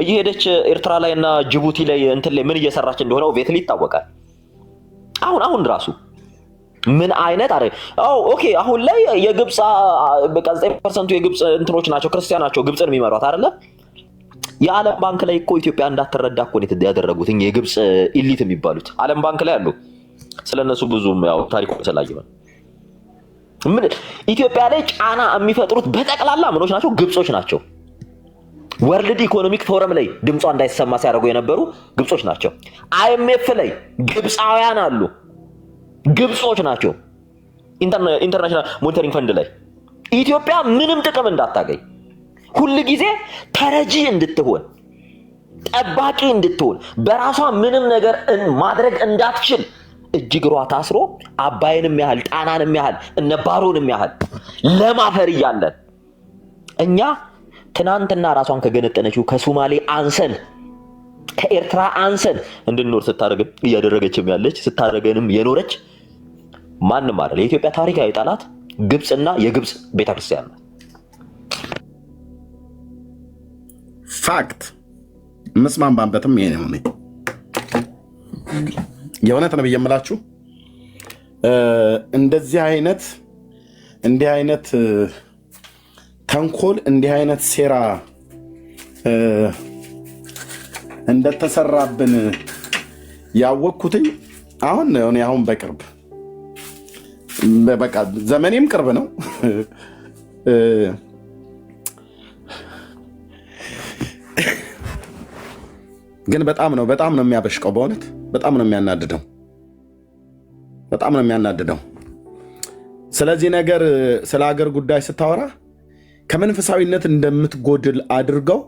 እየሄደች ኤርትራ ላይ እና ጅቡቲ ላይ እንትን ላይ ምን እየሰራች እንደሆነ ኦቤትሊ ይታወቃል። አሁን ራሱ ምን አይነት ኦኬ አሁን ላይ የግብፅ በቃ 9% የግብፅ እንትኖች ናቸው ክርስቲያን ናቸው ግብፅን የሚመሯት አይደለ? የዓለም ባንክ ላይ እኮ ኢትዮጵያ እንዳትረዳ እኮ ነው ያደረጉት የግብፅ ኢሊት የሚባሉት ዓለም ባንክ ላይ አሉ። ስለነሱ ብዙም ያው ታሪኩ ተላየው ምን ኢትዮጵያ ላይ ጫና የሚፈጥሩት በጠቅላላ ምኖች ናቸው? ግብጾች ናቸው። ወርልድ ኢኮኖሚክ ፎረም ላይ ድምጿ እንዳይሰማ ሲያደርጉ የነበሩ ግብጾች ናቸው። አይኤምኤፍ ላይ ግብፃውያን አሉ፣ ግብጾች ናቸው። ኢንተርናሽናል ሞኒተሪንግ ፈንድ ላይ ኢትዮጵያ ምንም ጥቅም እንዳታገኝ ሁሉ ጊዜ ተረጂ እንድትሆን ጠባቂ እንድትሆን በራሷ ምንም ነገር ማድረግ እንዳትችል እጅግሯ ታስሮ አባይንም ያህል ጣናንም ያህል እነ ባሮንም ያህል ለማፈር እያለን እኛ ትናንትና ራሷን ከገነጠነችው ከሶማሌ አንሰን ከኤርትራ አንሰን እንድንኖር ስታደርግም እያደረገችም ያለች ስታደርገንም የኖረች ማንም አይደል። የኢትዮጵያ ታሪካዊ ጠላት ግብፅና የግብፅ ቤተክርስቲያን ነው። ፋክት መስማማበትም ይሄ ነው። የእውነት ነው የምላችሁ እንዲህ አይነት ተንኮል እንዲህ አይነት ሴራ እንደተሰራብን ያወቅኩትኝ አሁን በቅርብ በቃ ዘመኔም ቅርብ ነው። ግን በጣም ነው የሚያበሽቀው። በእውነት በጣም ነው የሚያናድደው። ስለዚህ ነገር ስለ ሀገር ጉዳይ ስታወራ ከመንፈሳዊነት እንደምትጎድል አድርገው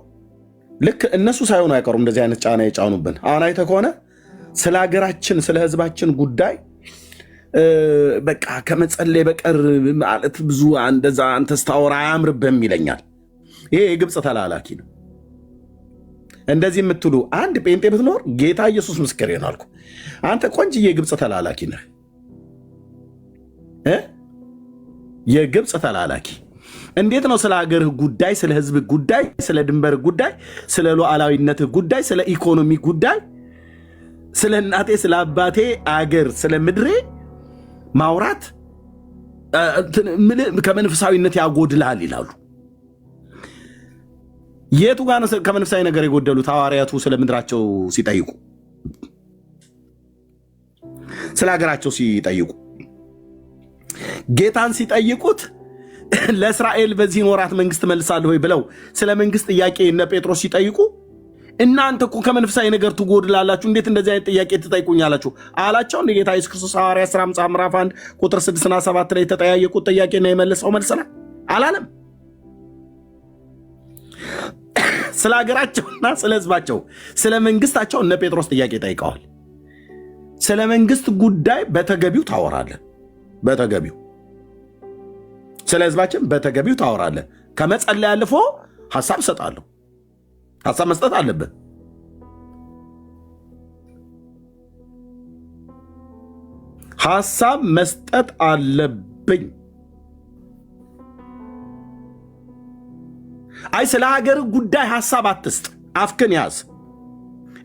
ልክ እነሱ ሳይሆኑ አይቀሩም እንደዚህ አይነት ጫና የጫኑብን። አሁን አይተህ ከሆነ ስለ ሀገራችን ስለ ህዝባችን ጉዳይ በቃ ከመጸለይ በቀር ማለት ብዙ እንደዛ አንተ ስታወራ አያምርብህም ይለኛል። ይሄ የግብፅ ተላላኪ ነው። እንደዚህ የምትሉ አንድ ጴንጤ ብትኖር ጌታ ኢየሱስ ምስክሬ ነው አልኩ። አንተ ቆንጅዬ የግብፅ ተላላኪ ነህ። የግብፅ ተላላኪ እንዴት ነው ስለ ሀገርህ ጉዳይ፣ ስለ ህዝብህ ጉዳይ፣ ስለ ድንበርህ ጉዳይ፣ ስለ ሉዓላዊነትህ ጉዳይ፣ ስለ ኢኮኖሚ ጉዳይ፣ ስለ እናቴ ስለ አባቴ አገር ስለ ምድሬ ማውራት ከመንፈሳዊነት ያጎድልሃል ይላሉ። የቱ ጋር ነው ከመንፈሳዊ ነገር የጎደሉት? ሐዋርያቱ ስለ ምድራቸው ሲጠይቁ፣ ስለ ሀገራቸው ሲጠይቁ፣ ጌታን ሲጠይቁት ለእስራኤል በዚህ ወራት መንግስት መልሳለሁ ወይ ብለው ስለ መንግስት ጥያቄ እነ ጴጥሮስ ሲጠይቁ እናንተ እኮ ከመንፈሳዊ ነገር ትጎድላላችሁ፣ እንዴት እንደዚህ አይነት ጥያቄ ትጠይቁኛላችሁ አላቸው። እንደ ጌታ ኢየሱስ ክርስቶስ ሐዋርያት ሥራ ምዕራፍ 1 ቁጥር 6 እና 7 ላይ የተጠያየቁት ጥያቄና የመለሰው መልስ ነው አላለም። ስለ ሀገራቸውና ስለ ህዝባቸው ስለ መንግስታቸው እነ ጴጥሮስ ጥያቄ ጠይቀዋል። ስለ መንግስት ጉዳይ በተገቢው ታወራለህ፣ በተገቢው ስለ ህዝባችን በተገቢው ታወራለህ። ከመጸለይ አልፎ ሐሳብ እሰጣለሁ። ሐሳብ መስጠት አለብህ። ሐሳብ መስጠት አለብኝ። አይ ስለ ሀገር ጉዳይ ሐሳብ አትስጥ፣ አፍክን ያዝ።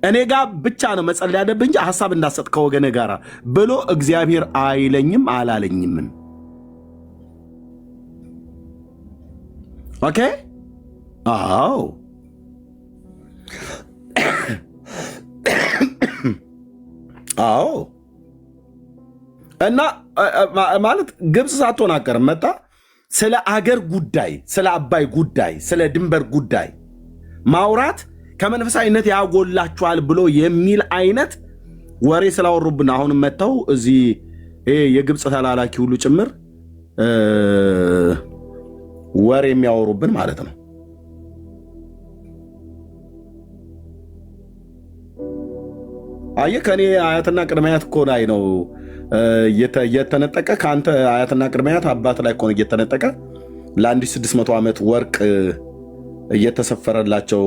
እኔ ጋር ብቻ ነው መጸለይ ያለብህ እንጂ ሐሳብ እንዳሰጥ ከወገነ ጋር ብሎ እግዚአብሔር አይለኝም አላለኝም። ኦኬ? አዎ አዎ። እና ማለት ግብፅ ሳትሆን አቀርም መጣ ስለ አገር ጉዳይ፣ ስለ አባይ ጉዳይ፣ ስለ ድንበር ጉዳይ ማውራት ከመንፈሳዊነት ያጎላችኋል ብሎ የሚል አይነት ወሬ ስላወሩብን አሁንም መጥተው እዚህ የግብፅ ተላላኪ ሁሉ ጭምር ወሬ የሚያወሩብን ማለት ነው። አየህ ከኔ አያትና ቅድመ አያት እኮ ላይ ነው እየተነጠቀ ከአንተ አያትና ቅድመ አያት አባት ላይ እኮ ነው እየተነጠቀ ለ1600 ዓመት ወርቅ እየተሰፈረላቸው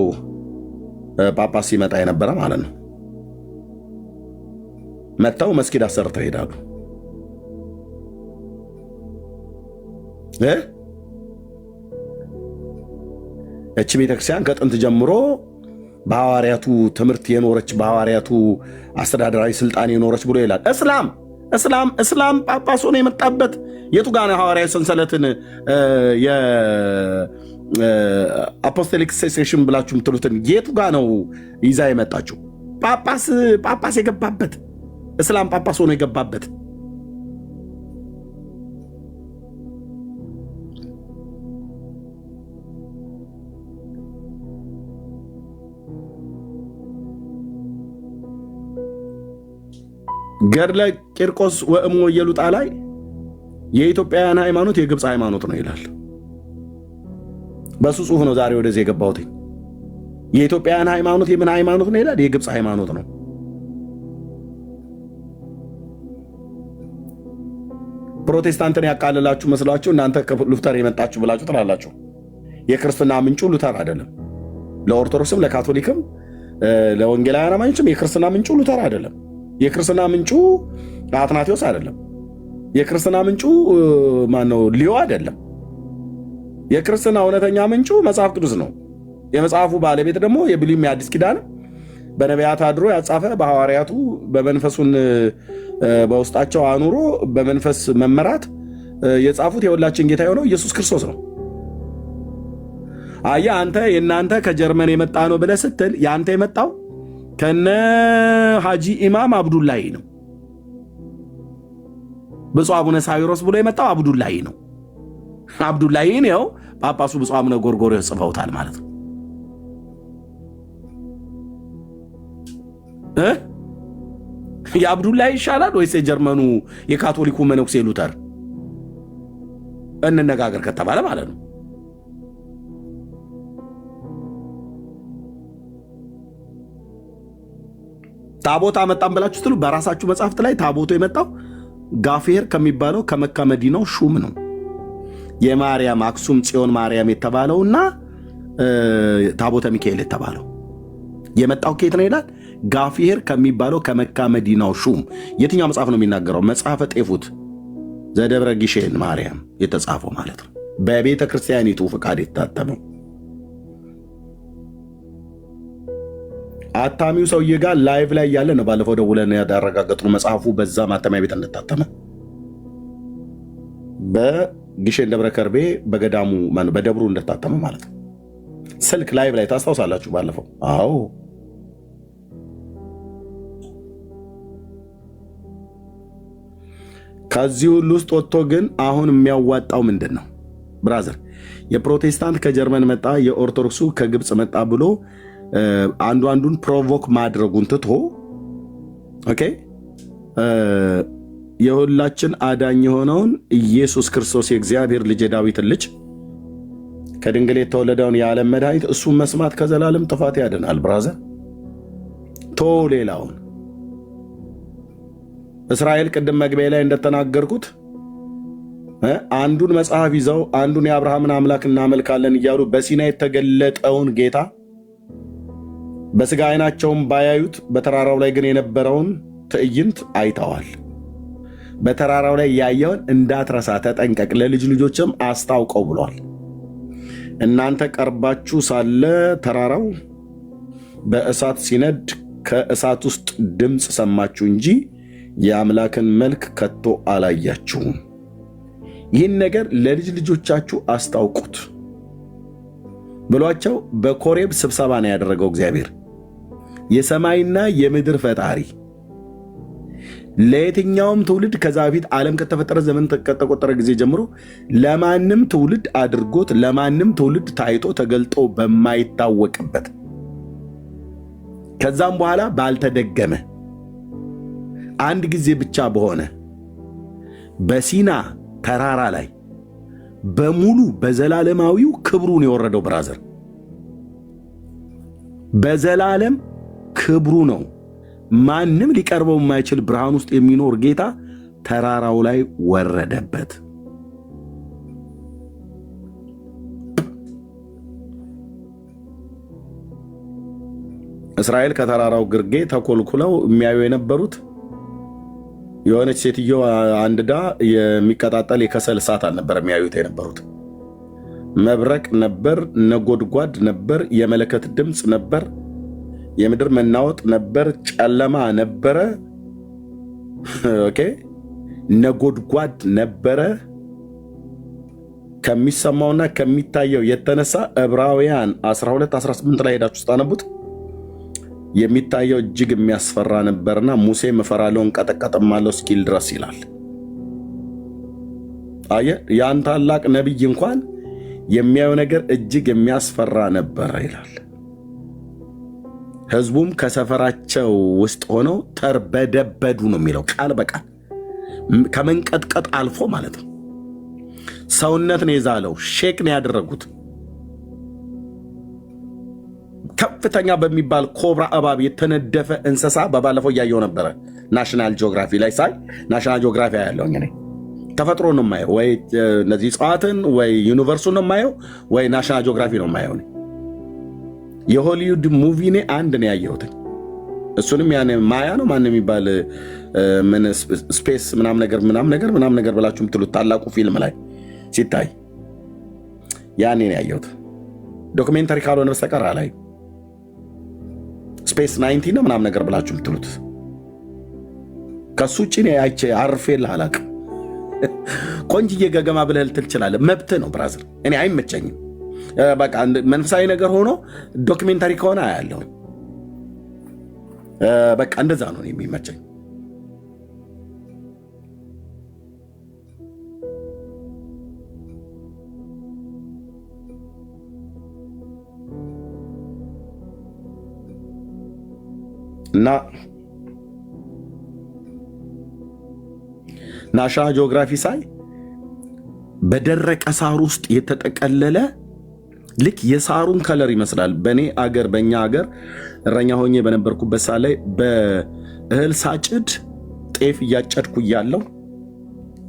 ጳጳስ ሲመጣ የነበረ ማለት ነው። መጥተው መስጊድ አሰርተው ይሄዳሉ። እቺ ቤተክርስቲያን ከጥንት ጀምሮ በሐዋርያቱ ትምህርት የኖረች በሐዋርያቱ አስተዳደራዊ ስልጣን የኖረች ብሎ ይላል። እስላም ጳጳስ ሆኖ የመጣበት የቱ ጋር ነው? ሐዋርያዊ ሰንሰለትን የአፖስቶሊክ ሴሴሽን ብላችሁ የምትሉትን የቱ ጋር ነው ይዛ የመጣችው? ጳጳስ የገባበት እስላም ጳጳስ ሆኖ የገባበት ገድለ ቂርቆስ ወእሞ ኢየሉጣ ላይ የኢትዮጵያውያን ሃይማኖት የግብፅ ሃይማኖት ነው ይላል። በሱ ጽሑፍ ነው ዛሬ ወደዚህ የገባሁት። የኢትዮጵያውያን ሃይማኖት የምን ሃይማኖት ነው ይላል? የግብፅ ሃይማኖት ነው። ፕሮቴስታንትን ያቃልላችሁ መስሏችሁ እናንተ ከሉተር የመጣችሁ ብላችሁ ትላላችሁ። የክርስትና ምንጩ ሉተር አይደለም። ለኦርቶዶክስም ለካቶሊክም ለወንጌላውያን አማኞችም የክርስትና ምንጩ ሉተር አይደለም። የክርስትና ምንጩ አትናቴዎስ አይደለም። የክርስትና ምንጩ ማነው? ሊዮ አይደለም። የክርስትና እውነተኛ ምንጩ መጽሐፍ ቅዱስ ነው። የመጽሐፉ ባለቤት ደግሞ የብሉይም የአዲስ ኪዳን በነቢያት አድሮ ያጻፈ በሐዋርያቱ በመንፈሱን በውስጣቸው አኑሮ በመንፈስ መመራት የጻፉት የሁላችን ጌታ የሆነው ኢየሱስ ክርስቶስ ነው። አየህ አንተ የእናንተ ከጀርመን የመጣ ነው ብለህ ስትል የአንተ የመጣው ከነ ሐጂ ኢማም አብዱላሂ ነው። ብፁዕ አቡነ ሳዊሮስ ብሎ የመጣው አብዱላሂ ነው። አብዱላሂን ያው ጳጳሱ ብፁዕ አቡነ ጎርጎርዮስ ጽፈውታል ማለት ነው። የአብዱላሂ ይሻላል ወይስ የጀርመኑ የካቶሊኩ መነኩሴ ሉተር? እንነጋገር ከተባለ ማለት ነው። ታቦት አመጣን ብላችሁ ስትሉ በራሳችሁ መጽሐፍት ላይ ታቦቱ የመጣው ጋፌር ከሚባለው ከመካ መዲናው ሹም ነው። የማርያም አክሱም ጽዮን ማርያም የተባለውና ታቦተ ሚካኤል የተባለው የመጣው ከየት ነው ይላል? ጋፌር ከሚባለው ከመካ መዲናው ሹም። የትኛው መጽሐፍ ነው የሚናገረው? መጽሐፈ ጤፉት ዘደብረ ጊሼን ማርያም የተጻፈው ማለት ነው። በቤተ ክርስቲያኒቱ ፍቃድ የታተመው አታሚው ሰውዬ ጋር ላይቭ ላይ ያለ ነው። ባለፈው ደውለን ያረጋገጥነው መጽሐፉ በዛ ማተሚያ ቤት እንደታተመ በጊሼን ደብረ ከርቤ በገዳሙ በደብሩ እንደታተመ ማለት ነው። ስልክ ላይቭ ላይ ታስታውሳላችሁ ባለፈው። አዎ ከዚህ ሁሉ ውስጥ ወጥቶ ግን አሁን የሚያዋጣው ምንድን ነው ብራዘር? የፕሮቴስታንት ከጀርመን መጣ፣ የኦርቶዶክሱ ከግብፅ መጣ ብሎ አንዱ አንዱን ፕሮቮክ ማድረጉን ትቶ ኦኬ የሁላችን አዳኝ የሆነውን ኢየሱስ ክርስቶስ የእግዚአብሔር ልጅ የዳዊትን ልጅ ከድንግል የተወለደውን የዓለም መድኃኒት እሱን መስማት ከዘላለም ጥፋት ያድናል። ብራዘር ቶ ሌላውን እስራኤል ቅድም መግቢያ ላይ እንደተናገርኩት አንዱን መጽሐፍ ይዘው አንዱን የአብርሃምን አምላክ እናመልካለን እያሉ በሲና የተገለጠውን ጌታ በስጋ አይናቸውም ባያዩት በተራራው ላይ ግን የነበረውን ትዕይንት አይተዋል። በተራራው ላይ ያየውን እንዳትረሳ ተጠንቀቅ፣ ለልጅ ልጆችም አስታውቀው ብሏል። እናንተ ቀርባችሁ ሳለ ተራራው በእሳት ሲነድ ከእሳት ውስጥ ድምፅ ሰማችሁ እንጂ የአምላክን መልክ ከቶ አላያችሁም። ይህን ነገር ለልጅ ልጆቻችሁ አስታውቁት ብሏቸው በኮሬብ ስብሰባ ነው ያደረገው እግዚአብሔር የሰማይና የምድር ፈጣሪ። ለየትኛውም ትውልድ ከዛ በፊት ዓለም ከተፈጠረ ዘመን ከተቆጠረ ጊዜ ጀምሮ ለማንም ትውልድ አድርጎት ለማንም ትውልድ ታይቶ ተገልጦ በማይታወቅበት ከዛም በኋላ ባልተደገመ አንድ ጊዜ ብቻ በሆነ በሲና ተራራ ላይ በሙሉ በዘላለማዊው ክብሩን የወረደው ብራዘር፣ በዘላለም ክብሩ ነው። ማንም ሊቀርበው የማይችል ብርሃን ውስጥ የሚኖር ጌታ ተራራው ላይ ወረደበት። እስራኤል ከተራራው ግርጌ ተኮልኩለው የሚያዩ የነበሩት የሆነች ሴትዮ አንድዳ የሚቀጣጠል የከሰል እሳት አልነበር የሚያዩት የነበሩት። መብረቅ ነበር፣ ነጎድጓድ ነበር፣ የመለከት ድምፅ ነበር፣ የምድር መናወጥ ነበር፣ ጨለማ ነበረ። ኦኬ ነጎድጓድ ነበረ። ከሚሰማውና ከሚታየው የተነሳ ዕብራውያን 12:18 ላይ ሄዳችሁ ስታነቡት የሚታየው እጅግ የሚያስፈራ ነበርና ሙሴ እፈራለሁ እንቀጠቀጥማለሁ እስኪል ድረስ ይላል። አየህ ያን ታላቅ ነቢይ እንኳን የሚያየው ነገር እጅግ የሚያስፈራ ነበረ ይላል። ሕዝቡም ከሰፈራቸው ውስጥ ሆነው ተርበደበዱ ነው የሚለው ቃል በቃል ከመንቀጥቀጥ አልፎ ማለት ነው። ሰውነት ነው የዛለው፣ ሼክ ነው ያደረጉት። ከፍተኛ በሚባል ኮብራ እባብ የተነደፈ እንስሳ በባለፈው እያየው ነበረ። ናሽናል ጂኦግራፊ ላይ ሳይ ናሽናል ጂኦግራፊ ያለው እኔ ተፈጥሮ ነው የማየው፣ ወይ እነዚህ እጽዋትን ወይ ዩኒቨርሱን ነው የማየው፣ ወይ ናሽናል ጂኦግራፊ ነው የማየው። የሆሊውድ ሙቪ እኔ አንድ ነው ያየሁት። እሱንም ያን ማያ ነው ማን የሚባል ምን ስፔስ ምናምን ነገር ብላችሁ የምትሉት ታላቁ ፊልም ላይ ሲታይ ያኔ ነው ያየሁት። ዶክሜንተሪ ካልሆነ በስተቀር አላይ። ስፔስ 90 ነው ምናምን ነገር ብላችሁ የምትሉት ከሱ ውጭ እኔ አይቼ አርፌልህ አላውቅም። ቆንጅዬ ገገማ ብለህ ልትል ትችላለህ፣ መብትህ ነው ብራዘር። እኔ አይመቸኝም። በቃ መንፈሳዊ ነገር ሆኖ ዶክሜንታሪ ከሆነ አያለሁ። በቃ እንደዛ ነው የሚመቸኝ። እና ናሽናል ጂኦግራፊ ሳይ በደረቀ ሳር ውስጥ የተጠቀለለ ልክ የሳሩን ከለር ይመስላል። በእኔ አገር በእኛ አገር እረኛ ሆኜ በነበርኩበት ሰዓት ላይ በእህል ሳጭድ ጤፍ እያጨድኩ እያለሁ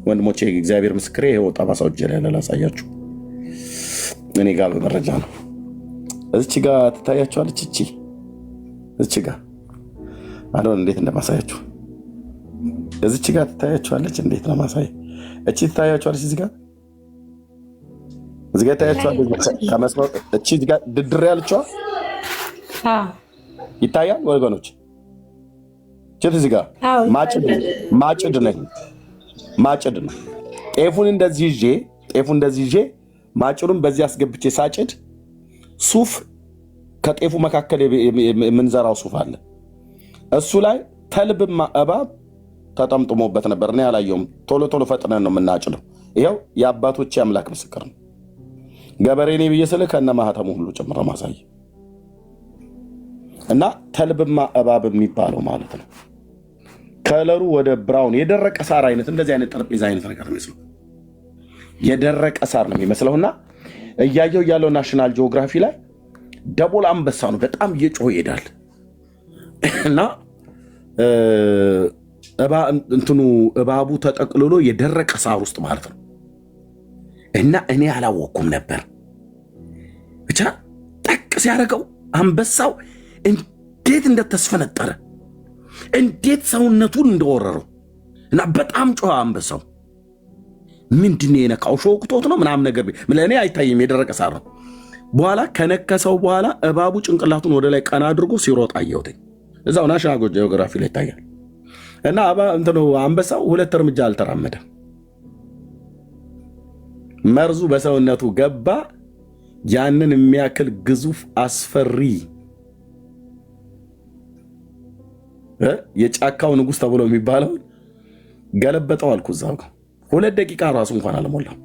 ወንድሞቼ እግዚአብሔር ምስክሬ ይኸው ጠባሳው እጄ ላይ ላሳያችሁ። እኔ ጋር በመረጃ ነው። እዚች ጋር ትታያችኋለች። እዚች ጋር አሁን እንዴት እንደማሳያችሁ እዚች ጋር ትታያችኋለች። እንዴት ነው ማሳይ? እቺ ትታያችኋለች። እዚህ ጋር ትታያችኋለች። ከመስመር እቺ ጋር ድድር ያለችዋ ይታያል ወገኖች። እቺ እዚህ ጋር ማጭድ ነው። ጤፉን እንደዚህ ይዤ ማጭሩን በዚህ አስገብቼ ሳጭድ ሱፍ ከጤፉ መካከል የምንዘራው ሱፍ አለ። እሱ ላይ ተልብማ እባብ ተጠምጥሞበት ነበር። እኔ አላየሁም። ቶሎ ፈጥነን ነው የምናጭደው። ይኸው የአባቶቼ አምላክ ምስክር ነው። ገበሬ ነኝ ብዬ ስልህ ከነ ማህተሙ ሁሉ ጭምር ማሳይ እና ተልብማ እባብ የሚባለው ማለት ነው። ከለሩ ወደ ብራውን የደረቀ ሳር አይነት እንደዚህ አይነት ጠረጴዛ አይነት ነገር ነው የሚመስለው። የደረቀ ሳር ነው የሚመስለውና እያየው ያለው ናሽናል ጂኦግራፊ ላይ ደቦል አንበሳ ነው በጣም እየጮህ ይሄዳል እና እባቡ ተጠቅልሎ የደረቀ ሳር ውስጥ ማለት ነው። እና እኔ አላወኩም ነበር። ብቻ ጠቅ ሲያደርገው አንበሳው እንዴት እንደተስፈነጠረ እንዴት ሰውነቱን እንደወረረው እና በጣም ጮኸ አንበሳው። ምንድን ነው የነካው? ሾክቶት ነው ምናምን ነገር ለእኔ አይታይም፣ የደረቀ ሳር ነው። በኋላ ከነከሰው በኋላ እባቡ ጭንቅላቱን ወደ ላይ ቀና አድርጎ ሲሮጥ አየሁት። እዛው ናሽናል ጂኦግራፊ ላይ ይታያል። እና አንበሳው 2 እርምጃ አልተራመደም። መርዙ በሰውነቱ ገባ። ያንን የሚያክል ግዙፍ አስፈሪ የጫካው ንጉሥ ተብሎ የሚባለውን ገለበጠው አልኩ። እዛው 2 ደቂቃ ራሱ እንኳን አልሞላም።